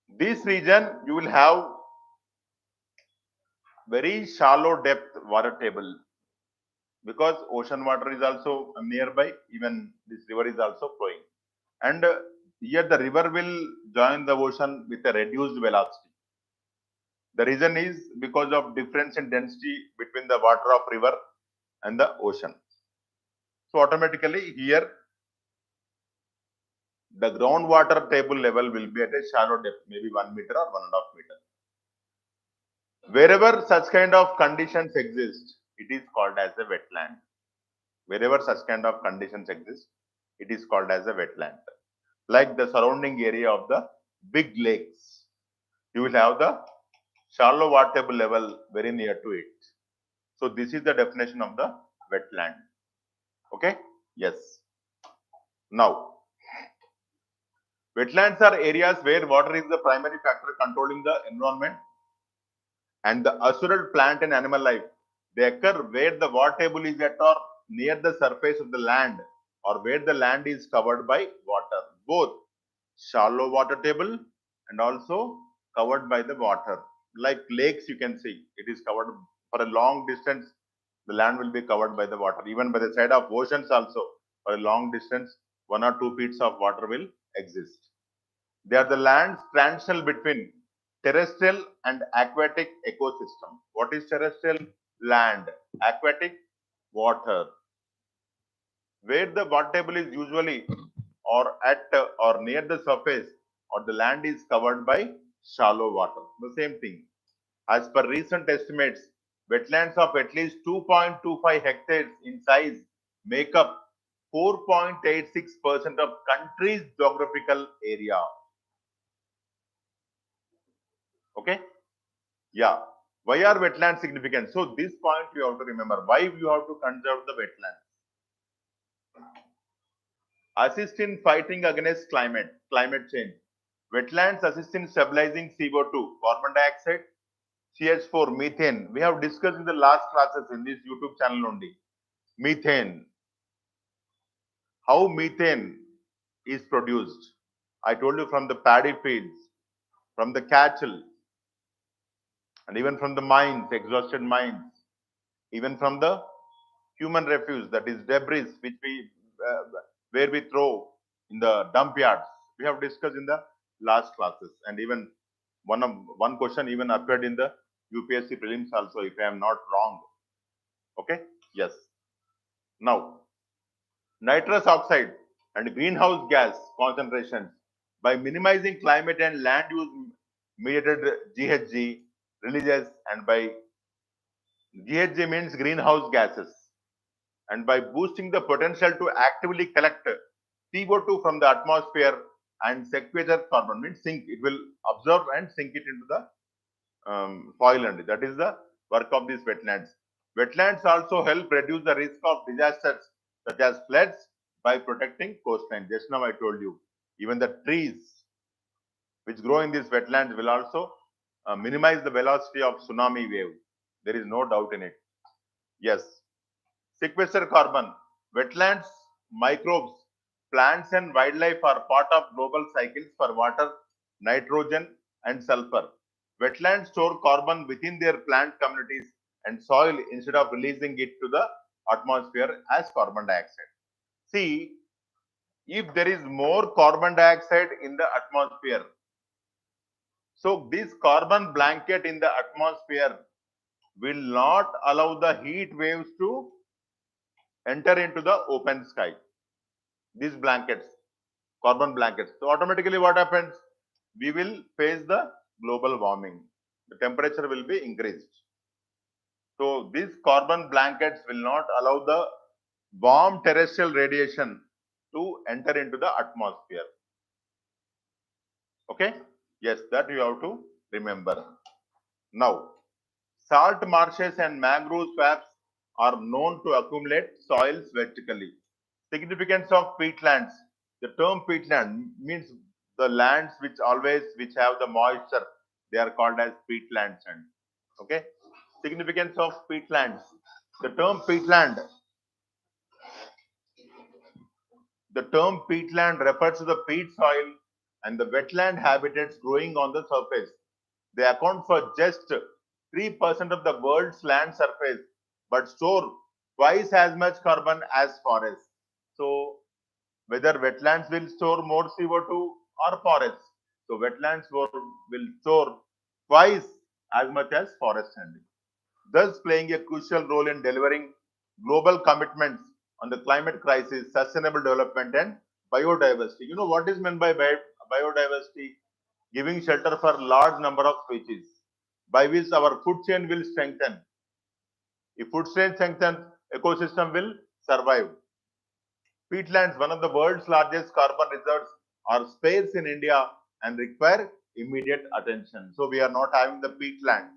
This region you will have very shallow depth water table, because ocean water is also nearby, even this river is also flowing, and here the river will join the ocean with a reduced velocity. The reason is because of difference in density between the water of river and the ocean. So automatically here the groundwater table level will be at a shallow depth, maybe 1 meter or 1.5 meter. Wherever such kind of conditions exist, it is called as a wetland. Wherever such kind of conditions exist, it is called as a wetland. Like the surrounding area of the big lakes, you will have the shallow water table level very near to it. So this is the definition of the wetland. Okay, yes. Now, wetlands are areas where water is the primary factor controlling the environment and the assured plant and animal life. They occur where the water table is at or near the surface of the land, or where the land is covered by water, both shallow water table and also covered by the water. Like lakes, you can see it is covered for a long distance. The land will be covered by the water. Even by the side of oceans also, for a long distance, 1 or 2 feet of water will exist. They are the lands transitional between terrestrial and aquatic ecosystem. What is terrestrial? Land. Aquatic? Water. Where the water table is usually or at or near the surface, or the land is covered by shallow water. The same thing. As per recent estimates, wetlands of at least 2.25 hectares in size make up 4.86% of country's geographical area. Okay? Yeah. Why are wetlands significant? So this point you have to remember. Why you have to conserve the wetlands? Assist in fighting against climate change. Wetlands assist in stabilizing CO2, carbon dioxide, CH4, methane. We have discussed in the last classes in this YouTube channel only. Methane. How methane is produced? I told you from the paddy fields, from the cattle, and even from the mines, exhausted mines, even from the human refuse, that is debris which we where we throw in the dump yards. We have discussed in the last classes, and even one question even appeared in the UPSC prelims also, if I am not wrong. Okay, yes. Now, nitrous oxide and greenhouse gas concentrations, by minimizing climate and land use mediated GHG releases, and by GHG means greenhouse gases, and by boosting the potential to actively collect CO2 from the atmosphere and sequester carbon, means sink, it will absorb and sink it into the soil and that is the work of these wetlands. Wetlands also help reduce the risk of disasters such as floods by protecting coastline. Just now I told you, even the trees which grow in these wetlands will also minimize the velocity of tsunami wave. There is no doubt in it. Yes. Sequester carbon. Wetlands, microbes, plants and wildlife are part of global cycles for water, nitrogen and sulfur. Wetlands store carbon within their plant communities and soil instead of releasing it to the atmosphere as carbon dioxide. See, if there is more carbon dioxide in the atmosphere, so this carbon blanket in the atmosphere will not allow the heat waves to enter into the open sky. These blankets, carbon blankets. So automatically what happens? We will face the global warming. The temperature will be increased. So these carbon blankets will not allow the warm terrestrial radiation to enter into the atmosphere. Okay? Yes, that you have to remember. Now, salt marshes and mangrove swamps are known to accumulate soils vertically. Significance of peatlands. The term peatland means the lands which have the moisture. They are called as peatlands. And okay, significance of peatlands. The term peatland. The term peatland refers to the peat soil and the wetland habitats growing on the surface. They account for just 3% of the world's land surface, but store twice as much carbon as forests. So, whether wetlands will store more CO2 or forests. So, wetlands will store twice as much as forests, thus playing a crucial role in delivering global commitments on the climate crisis, sustainable development, and biodiversity. You know what is meant by biodiversity? Giving shelter for large number of species, by which our food chain will strengthen. If food chain strengthens, ecosystem will survive. Peatlands, one of the world's largest carbon reserves, are sparse in India and require immediate attention. So we are not having the peatlands.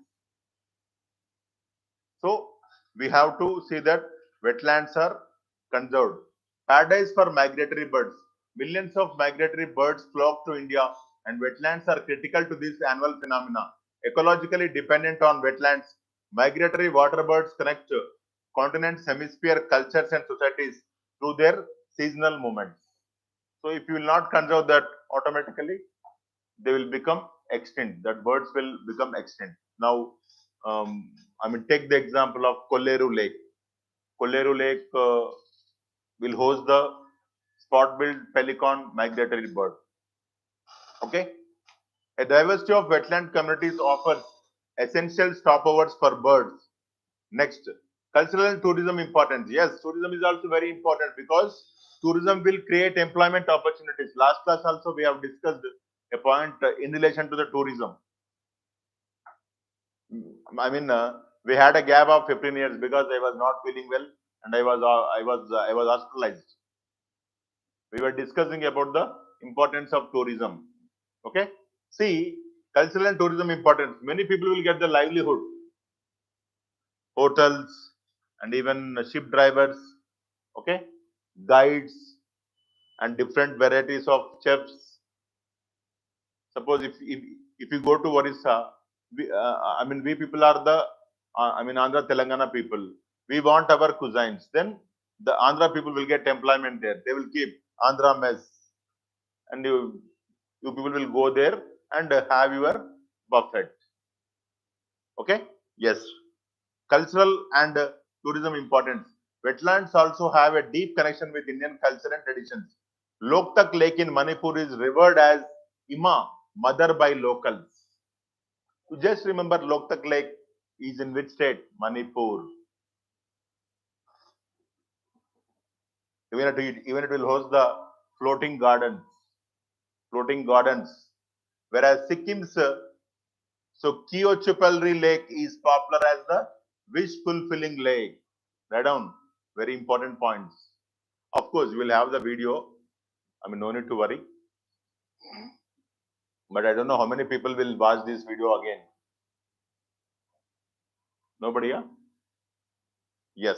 So we have to see that wetlands are conserved. Paradise for migratory birds. Millions of migratory birds flock to India and wetlands are critical to this annual phenomena. Ecologically dependent on wetlands, migratory water birds connect continents, hemisphere, cultures and societies through their seasonal movements. So if you will not conserve that, automatically they will become extinct. That birds will become extinct. Now, take the example of Kolleru Lake. Kolleru Lake will host the spot-billed pelican migratory bird. Okay, a diversity of wetland communities offers essential stopovers for birds. Next, cultural and tourism importance. Yes, tourism is also very important because tourism will create employment opportunities. Last class also we have discussed a point in relation to the tourism. We had a gap of 15 years because I was not feeling well and I was hospitalized. We were discussing about the importance of tourism. Okay, see, cultural and tourism importance. Many people will get the livelihood. Hotels and even ship drivers. Okay, guides and different varieties of chefs. Suppose if you go to Orissa, we people are the Andhra Telangana people. We want our cuisines. Then the Andhra people will get employment there. They will keep Andhra mess, and you people will go there and have your buffet. Okay. Yes. Cultural and tourism importance. Wetlands also have a deep connection with Indian culture and traditions. Loktak Lake in Manipur is revered as Ima, mother by locals. You just remember Loktak Lake is in which state? Manipur. Even it will host the floating gardens. Whereas Sikkim's Kyochupalri Lake is popular as the wish fulfilling lake. Write down very important points. Of course, we will have the video. No need to worry. But I don't know how many people will watch this video again. Nobody? Yes.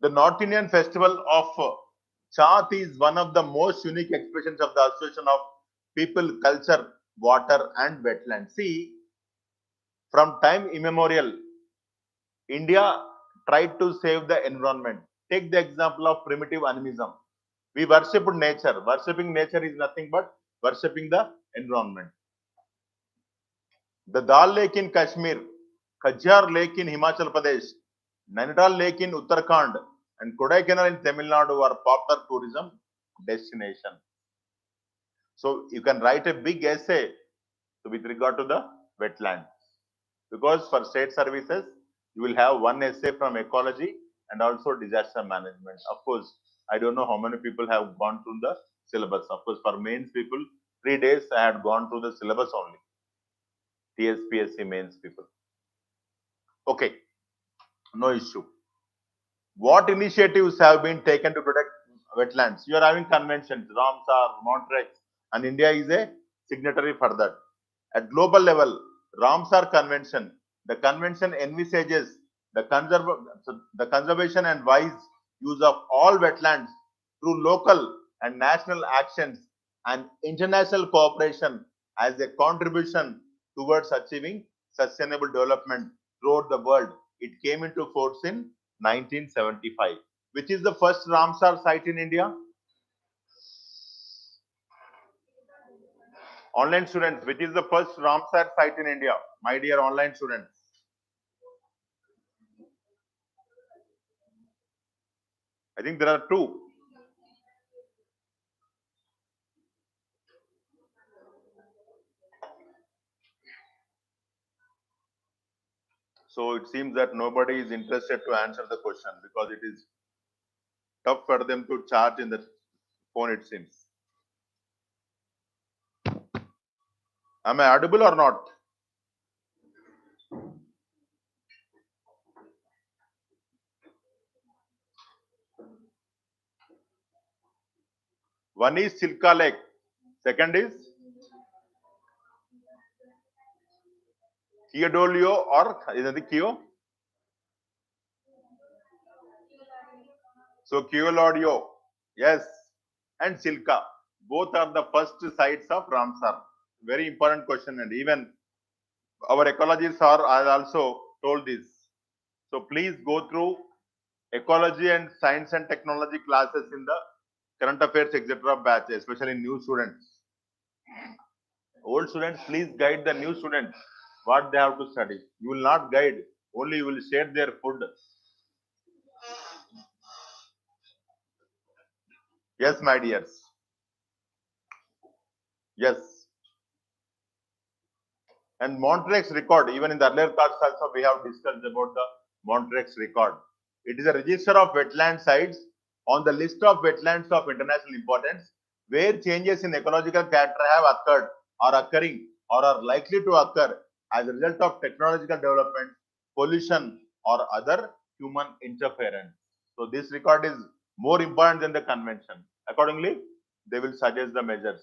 The North Indian festival of Chat is one of the most unique expressions of the association of people, culture, water, and wetlands. See, from time immemorial, India tried to save the environment. Take the example of primitive animism. We worship nature. Worshipping nature is nothing but worshipping the environment. The Dal Lake in Kashmir, Khajjar Lake in Himachal Pradesh, Nainital Lake in Uttarakhand, and Kodaikanal in Tamil Nadu are popular tourism destination. So you can write a big essay with regard to the wetlands, because for state services you will have one essay from ecology and also disaster management. Of course, I don't know how many people have gone through the syllabus. Of course, for mains people, 3 days I had gone through the syllabus only. TSPSC mains people. Okay, no issue. What initiatives have been taken to protect wetlands? You are having conventions, Ramsar, Montrex, and India is a signatory for that. At global level, Ramsar Convention, the convention envisages the conservation and wise use of all wetlands through local and national actions and international cooperation as a contribution towards achieving sustainable development throughout the world. It came into force in 1975. Which is the first Ramsar site in India? Online students, which is the first Ramsar site in India? My dear online students. I think there are two. So it seems that nobody is interested to answer the question because it is tough for them to charge in the phone, it seems. Am I audible or not? One is Chilka Lake. Second is Kiodolio or is it Kio? So Kiolodio, yes, and Chilka. Both are the first sites of Ramsar. Very important question, and even our ecologists are also told this. So please go through ecology and science and technology classes in the current affairs etc. batch, especially new students. Old students, please guide the new students what they have to study. You will not guide, only you will share their food. Yes, my dears. Yes. And Montrex Record, even in the earlier class also we have discussed about the Montrex Record. It is a register of wetland sites on the list of wetlands of international importance where changes in ecological character have occurred or occurring or are likely to occur as a result of technological development, pollution or other human interference. So this record is more important than the convention. Accordingly, they will suggest the measures.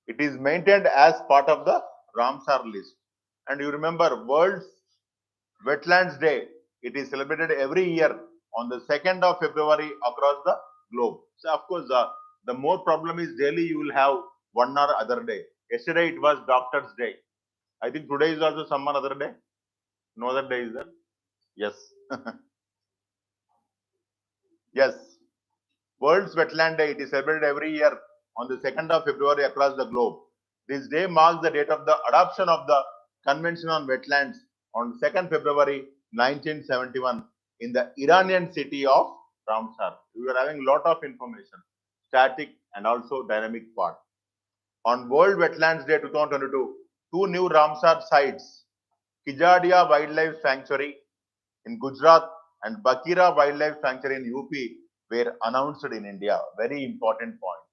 It is maintained as part of the Ramsar list. And you remember World's Wetlands Day, it is celebrated every year on the 2nd of February across the globe. So of course, the more problem is daily you will have one or other day. Yesterday it was Doctor's Day. I think today is also some other day. No other day is there? Yes. Yes. World's Wetland Day, it is celebrated every year on the 2nd of February across the globe. This day marks the date of the adoption of the Convention on Wetlands on 2nd February 1971 in the Iranian city of Ramsar. We are having a lot of information, static and also dynamic part. On World Wetlands Day 2022, two new Ramsar sites, Kijadia Wildlife Sanctuary in Gujarat and Bakira Wildlife Sanctuary in UP were announced in India. Very important point.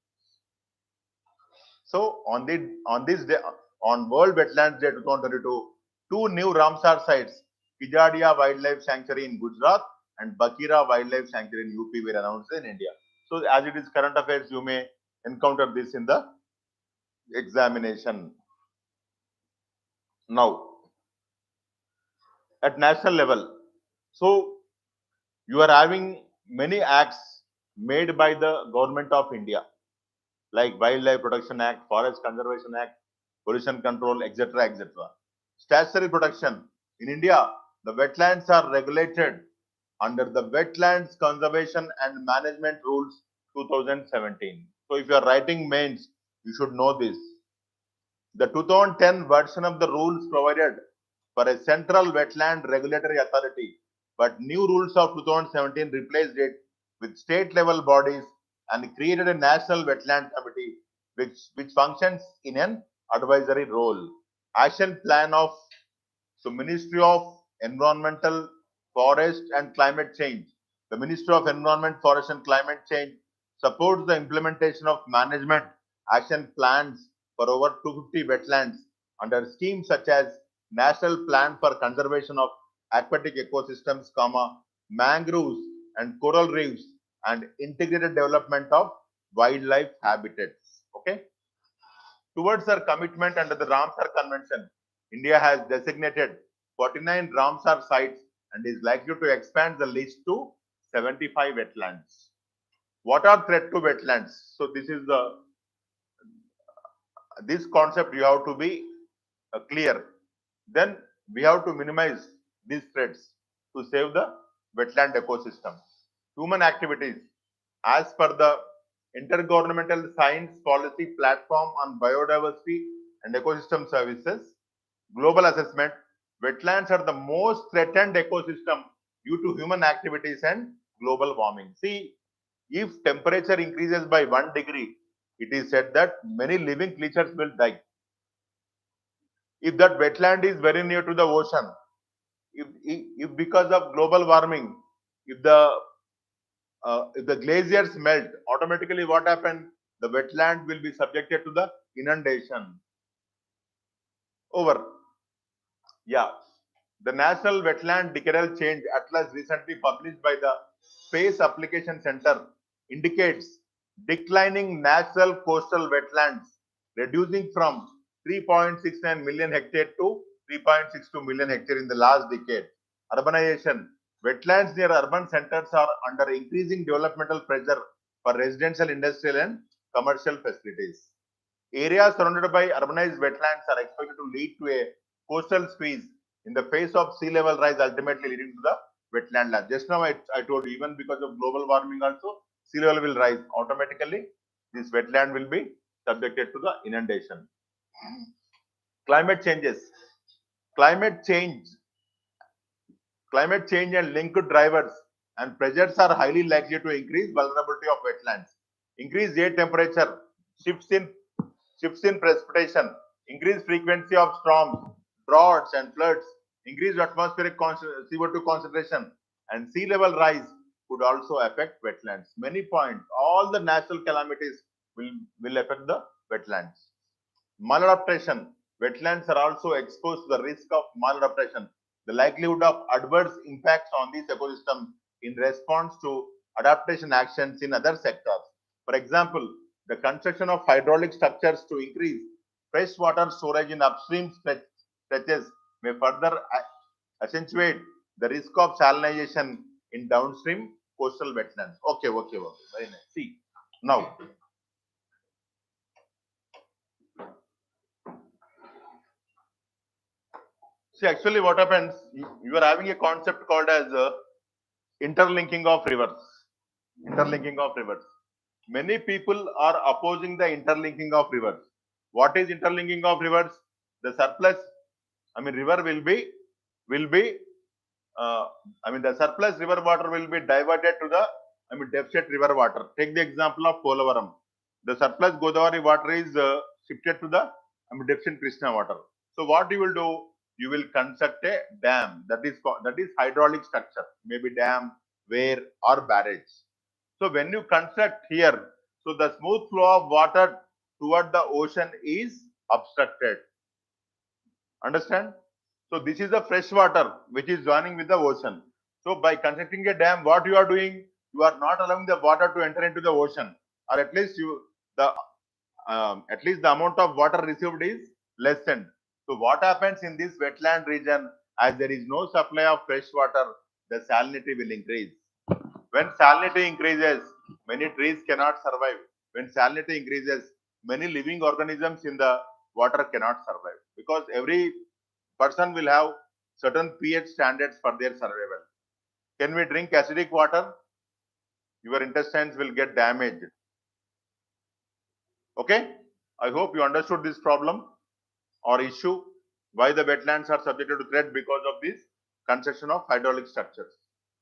So on this day, on World Wetlands Day 2022, two new Ramsar sites, Kijadia Wildlife Sanctuary in Gujarat and Bakira Wildlife Sanctuary in UP were announced in India. So as it is current affairs, you may encounter this in the examination. Now, at national level. So you are having many acts made by the government of India, like Wildlife Protection Act, Forest Conservation Act, Pollution Control, etc., etc. Statutory protection. In India, the wetlands are regulated under the Wetlands Conservation and Management Rules 2017. So if you are writing mains, you should know this. The 2010 version of the rules provided for a central wetland regulatory authority, but new rules of 2017 replaced it with state level bodies and created a national wetland committee which functions in an advisory role. Action plan of Ministry of Environmental, Forest and Climate Change. The Ministry of Environment, Forest and Climate Change supports the implementation of management action plans for over 250 wetlands under schemes such as National Plan for Conservation of Aquatic Ecosystems, mangroves and coral reefs, and integrated development of wildlife habitats. Okay. Towards our commitment under the Ramsar Convention, India has designated 49 Ramsar sites and is likely to expand the list to 75 wetlands. What are threat to wetlands? So this concept you have to be clear. Then we have to minimize these threats to save the wetland ecosystem. Human activities. As per the Intergovernmental Science Policy Platform on Biodiversity and Ecosystem Services, global assessment, wetlands are the most threatened ecosystem due to human activities and global warming. See, if temperature increases by 1 degree, it is said that many living creatures will die. If that wetland is very near to the ocean, if because of global warming, if the glaciers melt, automatically what happens? The wetland will be subjected to the inundation. Over. Yeah. The National Wetland Decadal Change Atlas recently published by the Space Application Center indicates declining natural coastal wetlands, reducing from 3.69 million hectare to 3.62 million hectare in the last decade. Urbanization. Wetlands near urban centers are under increasing developmental pressure for residential, industrial, and commercial facilities. Areas surrounded by urbanized wetlands are expected to lead to a coastal squeeze in the face of sea level rise, ultimately leading to the wetland land. Just now I told you, even because of global warming also, sea level will rise. Automatically, this wetland will be subjected to the inundation. Climate changes. Climate change and linked drivers and pressures are highly likely to increase vulnerability of wetlands. Increased air temperature, shifts in precipitation, increased frequency of storms, droughts and floods, increased atmospheric CO2 concentration, and sea level rise could also affect wetlands. Many points, all the natural calamities will affect the wetlands. Maladaptation. Wetlands are also exposed to the risk of maladaptation, the likelihood of adverse impacts on this ecosystem in response to adaptation actions in other sectors. For example, the construction of hydraulic structures to increase freshwater storage in upstream stretches may further accentuate the risk of salinization in downstream coastal wetlands. Okay, very nice. See, now see, actually what happens, you are having a concept called as interlinking of rivers. Interlinking of rivers. Many people are opposing the interlinking of rivers. What is interlinking of rivers? The surplus, river the surplus river water will be diverted to the, deficit river water. Take the example of Polavaram. The surplus Godavari water is shifted to the, deficient Krishna water. So what you will do? You will construct a dam, that is hydraulic structure, maybe dam, weir or barrage. So when you construct here, so the smooth flow of water toward the ocean is obstructed. Understand? So this is the fresh water which is joining with the ocean. So by constructing a dam, what you are doing? You are not allowing the water to enter into the ocean, or at least the amount of water received is lessened. So what happens in this wetland region? As there is no supply of fresh water, the salinity will increase. When salinity increases, many trees cannot survive. When salinity increases, many living organisms in the water cannot survive, because every person will have certain pH standards for their survival. Can we drink acidic water? Your intestines will get damaged. Okay? I hope you understood this problem or issue, why the wetlands are subjected to threat because of this construction of hydraulic structures.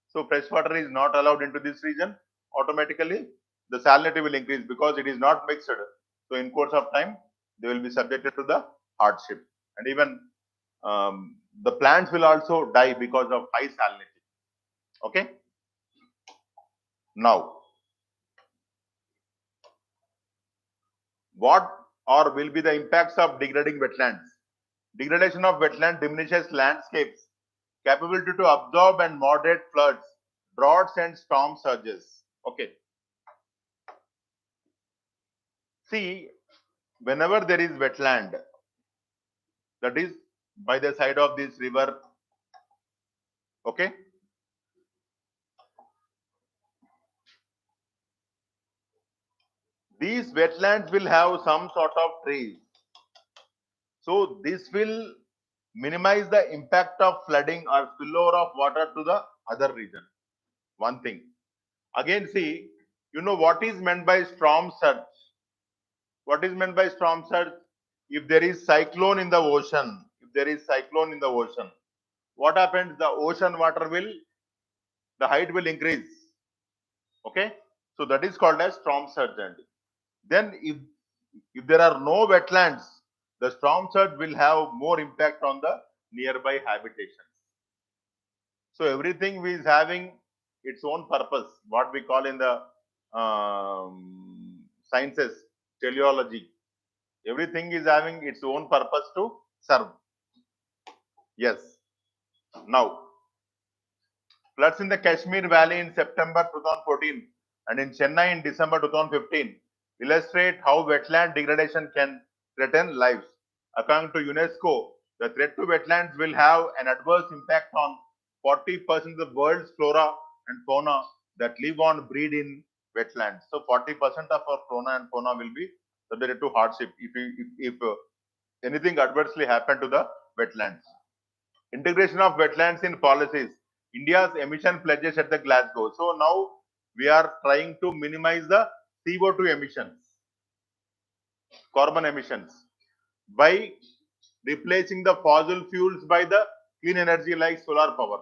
So fresh water is not allowed into this region. Automatically, the salinity will increase because it is not mixed. So in course of time, they will be subjected to the hardship, and even the plants will also die because of high salinity. Okay. Now, what or will be the impacts of degrading wetlands? Degradation of wetland diminishes landscapes capability to absorb and moderate floods, droughts and storm surges. Okay. See, whenever there is wetland, that is by the side of this river, okay, these wetlands will have some sort of trees. So this will minimize the impact of flooding or spillover of water to the other region. One thing. Again, see, you know what is meant by storm surge? What is meant by storm surge? If there is cyclone in the ocean, what happens? The ocean water will, the height will increase. Okay, so that is called as storm surge. And then if there are no wetlands, the storm surge will have more impact on the nearby habitations. So everything is having its own purpose, what we call in the sciences, teleology. Everything is having its own purpose to serve. Yes. Now, floods in the Kashmir Valley in September 2014 and in Chennai in December 2015 illustrate how wetland degradation can threaten lives. According to UNESCO, the threat to wetlands will have an adverse impact on 40% of the world's flora and fauna that live on breed in wetlands. So 40% of our fauna and fauna will be subjected to hardship if anything adversely happen to the wetlands. Integration of wetlands in policies. India's emission pledges at the Glasgow. So now we are trying to minimize the CO2 emissions, carbon emissions, by replacing the fossil fuels by the clean energy like solar power.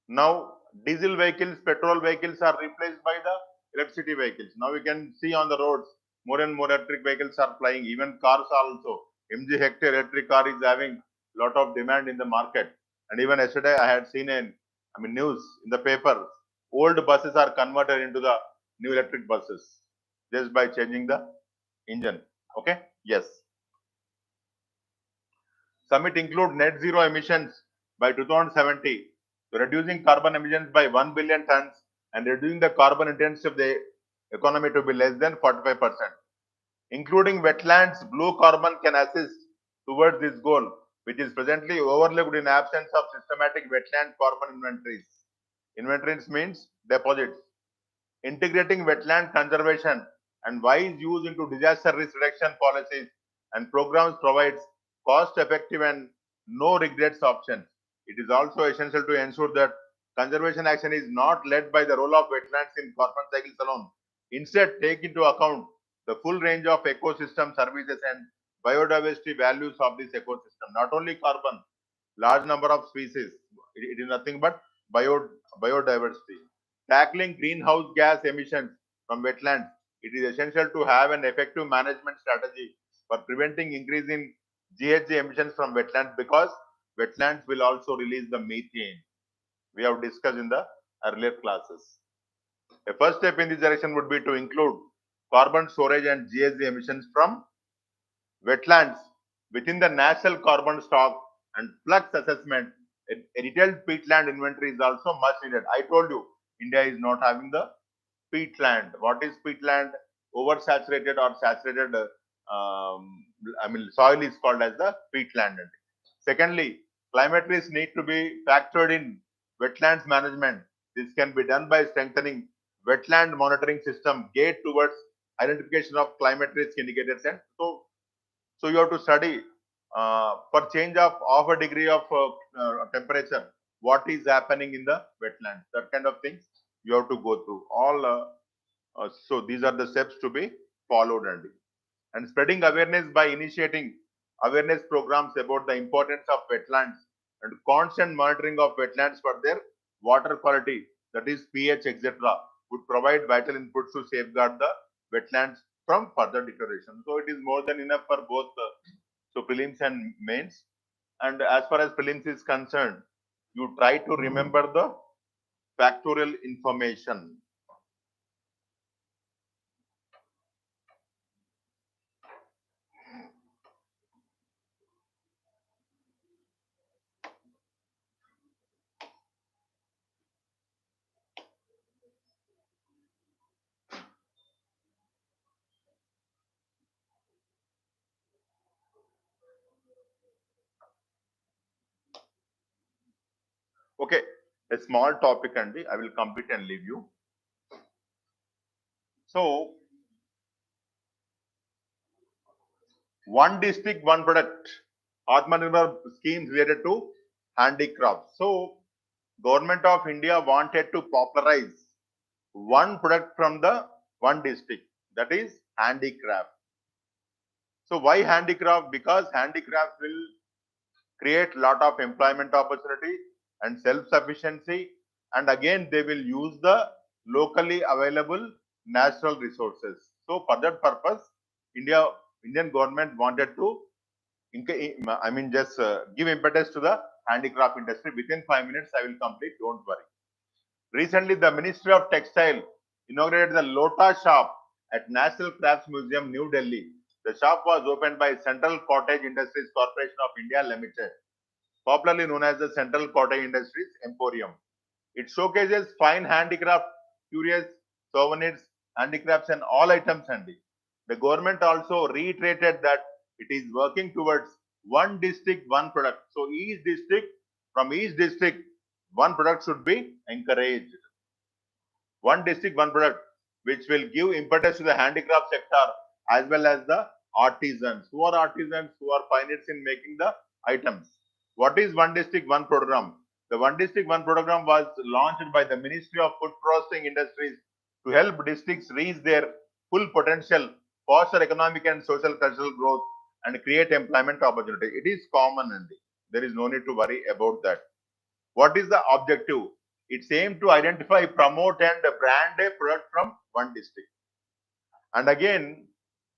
Now diesel vehicles, petrol vehicles are replaced by the electricity vehicles. Now we can see on the roads more and more electric vehicles are flying, even cars also. MG Hector electric car is having lot of demand in the market. And even yesterday I had seen news in the paper. Old buses are converted into the new electric buses just by changing the engine. Okay. Yes. Summit include net zero emissions by 2070, so reducing carbon emissions by 1 billion tons and reducing the carbon intensity of the economy to be less than 45%. Including wetlands, blue carbon can assist towards this goal, which is presently overlooked in absence of systematic wetland carbon inventories. Inventories means deposits. Integrating wetland conservation and wise use into disaster risk reduction policies and programs provides cost-effective and no regrets options. It is also essential to ensure that conservation action is not led by the role of wetlands in carbon cycles alone. Instead, take into account the full range of ecosystem services and biodiversity values of this ecosystem. Not only carbon, large number of species. It is nothing but biodiversity. Tackling greenhouse gas emissions from wetlands. It is essential to have an effective management strategy for preventing increase in GHG emissions from wetlands, because wetlands will also release the methane. We have discussed in the earlier classes. A first step in this direction would be to include carbon storage and GHG emissions from wetlands within the national carbon stock, and flux assessment. A detailed peatland inventory is also much needed. I told you, India is not having the peatland. What is peatland? Oversaturated or saturated soil is called as the peatland. Secondly, Climate risk need to be factored in wetlands management. This can be done by strengthening wetland monitoring system geared towards identification of climate risk indicators. And so you have to study for change of half a degree of temperature, what is happening in the wetlands. That kind of things you have to go through. All so these are the steps to be followed, and spreading awareness by initiating awareness programs about the importance of wetlands and constant monitoring of wetlands for their water quality, that is pH, etc., would provide vital inputs to safeguard the wetlands from further deterioration. So it is more than enough for both prelims and mains. And as far as prelims is concerned, you try to remember the factorial information. Okay, a small topic, and I will complete and leave you. So, one district, one product. Atmanirbhar schemes related to handicrafts. So, Government of India wanted to popularize one product from the one district, that is handicraft. So, why handicraft? Because handicraft will create lot of employment opportunity and self-sufficiency, and again they will use the locally available natural resources. So for that purpose, Indian government wanted to just give impetus to the handicraft industry. Within 5 minutes I will complete, don't worry. Recently the Ministry of Textile inaugurated the Lota shop at National Crafts Museum, New Delhi. The shop was opened by Central Cottage Industries Corporation of India Limited, popularly known as the Central Cottage Industries Emporium. It showcases fine handicraft, curious souvenirs, handicrafts, and all items handy. The government also reiterated that it is working towards one district, one product. So from each district, one product should be encouraged. One district, one product, which will give impetus to the handicraft sector as well as the artisans. Who are artisans? Who are pioneers in making the items. What is one district, one program? The One District, One program was launched by the Ministry of Food Processing Industries to help districts reach their full potential, foster economic and social cultural growth, and create employment opportunity. It is common, and there is no need to worry about that. What is the objective? It's aimed to identify, promote, and brand a product from one district. And again,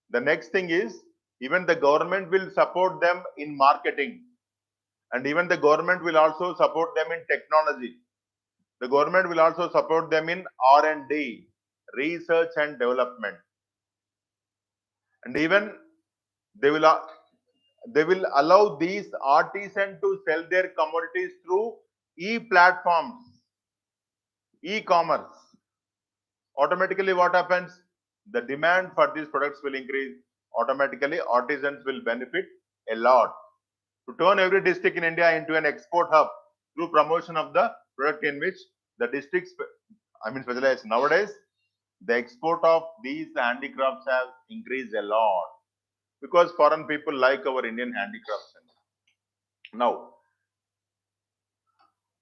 the next thing is, even the government will support them in marketing. And even the government will also support them in technology. The government will also support them in R&D, research and development. And even they will allow these artisans to sell their commodities through e-platforms, e-commerce. Automatically what happens? The demand for these products will increase. Automatically artisans will benefit a lot. To turn every district in India into an export hub through promotion of the product in which the districts, specialize. Nowadays, the export of these handicrafts have increased a lot because foreign people like our Indian handicrafts. Now,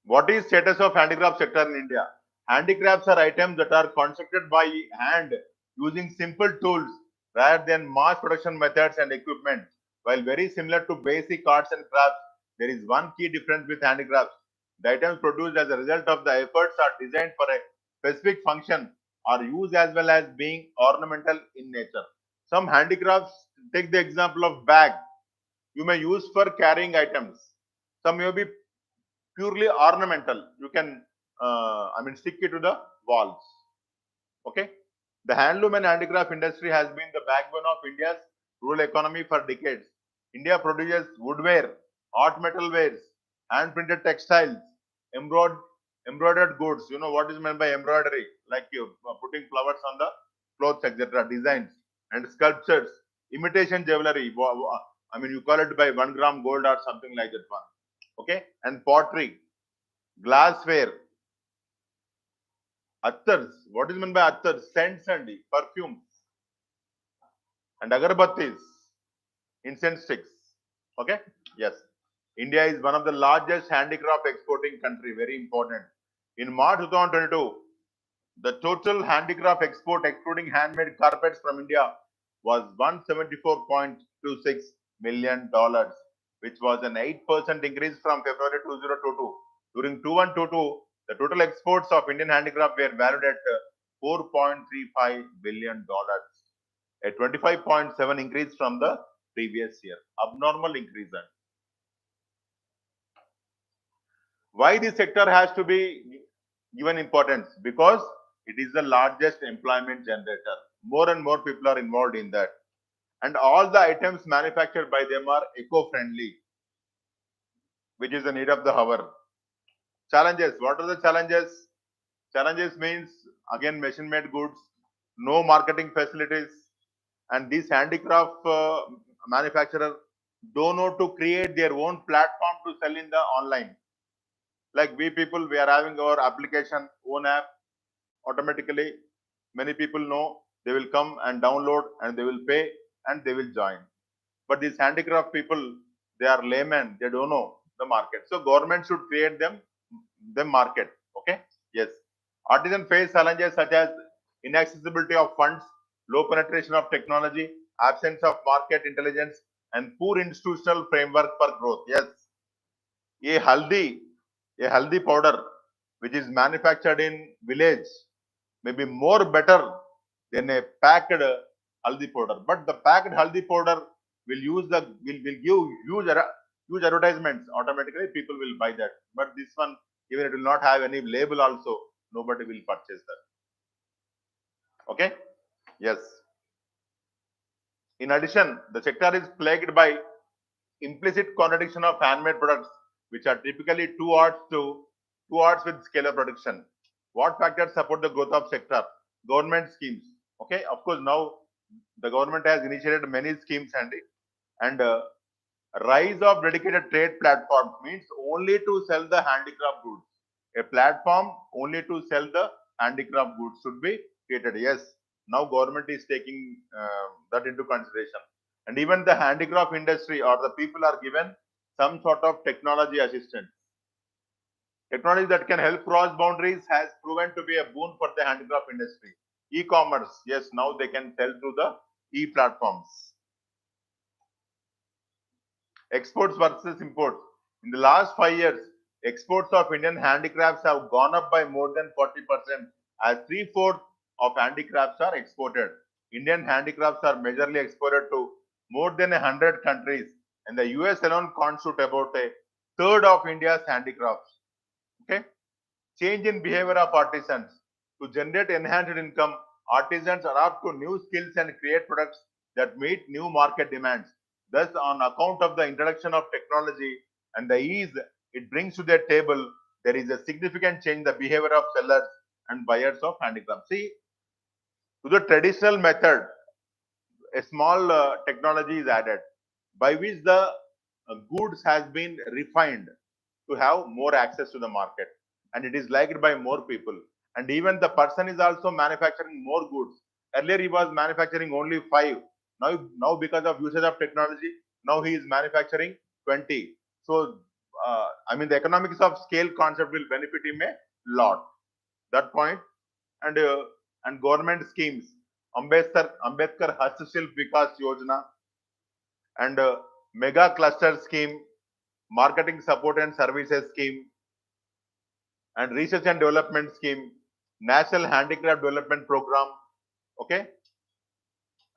what is status of handicraft sector in India? Handicrafts are items that are constructed by hand using simple tools rather than mass production methods and equipment. While very similar to basic arts and crafts, there is one key difference with handicrafts. The items produced as a result of the efforts are designed for a specific function or use as well as being ornamental in nature. Some handicrafts, take the example of bag, you may use for carrying items. Some may be purely ornamental. You can, stick it to the walls. Okay. The handloom and handicraft industry has been the backbone of India's rural economy for decades. India produces woodware, art metal wares, hand printed textiles, embroidered goods. You know what is meant by embroidery? Like you putting flowers on the clothes, etc. Designs and sculptures, imitation jewelry. You call it by 1 gram gold or something like that one. okay, and pottery, glassware, attars. What is meant by attars? Scents and perfumes, and agarbattis, incense sticks. Okay, yes. India is one of the largest handicraft exporting country. Very important. In March 2022, the total handicraft export, excluding handmade carpets from India, was $174.26 million, which was an 8% increase from February 2022. During 2122, the total exports of Indian handicraft were valued at $4.35 billion, a 25.7 increase from the previous year. Abnormal increase. Why this sector has to be given importance? Because it is the largest employment generator. More and more people are involved in that. And all the items manufactured by them are eco-friendly, which is the need of the hour. Challenges. What are the challenges? Challenges means, again, machine-made goods, no marketing facilities, and these handicraft manufacturer don't know to create their own platform to sell in the online. Like we people, we are having our application, own app, automatically many people know, they will come and download and they will pay and they will join. But these handicraft people, they are laymen, they don't know the market. So government should create them market. Okay, yes. Artisan face challenges such as inaccessibility of funds, low penetration of technology, absence of market intelligence, and poor institutional framework for growth. Yes, a haldi powder which is manufactured in village may be more better than a packed haldi powder. But the packed haldi powder will give huge advertisements. Automatically, people will buy that. But this one, even it will not have any label also, nobody will purchase that. Okay? Yes. In addition, the sector is plagued by implicit contradiction of handmade products, which are typically two odds with scalar production. What factors support the growth of sector? Government schemes. Okay, of course, now the government has initiated many schemes and rise of dedicated trade platforms means only to sell the handicraft goods. A platform only to sell the handicraft goods should be created. Yes, now government is taking that into consideration. And even the handicraft industry or the people are given some sort of technology assistance. Technology that can help cross boundaries has proven to be a boon for the handicraft industry. E-commerce, yes, now they can sell through the e-platforms. Exports versus imports. In the last 5 years, exports of Indian handicrafts have gone up by more than 40%, as 3/4 of handicrafts are exported. Indian handicrafts are majorly exported to more than 100 countries, and the US alone constitute about a third of India's handicrafts. Okay, change in behavior of artisans. To generate enhanced income, artisans adapt to new skills and create products that meet new market demands. Thus, on account of the introduction of technology and the ease it brings to their table, there is a significant change in the behavior of sellers and buyers of handicrafts. See, to the traditional method, a small technology is added by which the goods has been refined to have more access to the market, and it is liked by more people. And even the person is also manufacturing more goods. Earlier he was manufacturing only 5. Now because of usage of technology, now he is manufacturing 20. So I mean, the economics of scale concept will benefit him a lot. That point. And government schemes, Ambedkar Hastashilp Vikas Yojana, and mega cluster scheme, marketing support and services scheme, and research and development scheme, national handicraft development program, okay,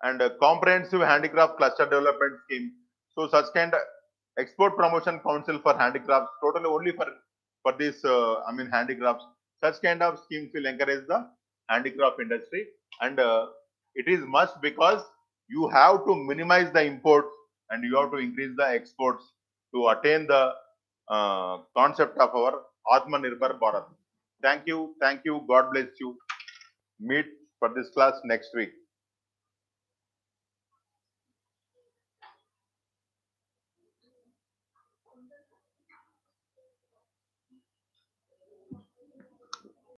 and a comprehensive handicraft cluster development scheme. So such kind of export promotion council for handicrafts, totally only for this I mean handicrafts. Such kind of schemes will encourage the handicraft industry, and it is must because you have to minimize the imports and you have to increase the exports to attain the concept of our Atmanirbhar Bharat. Thank you. God bless you. Meet for this class next week.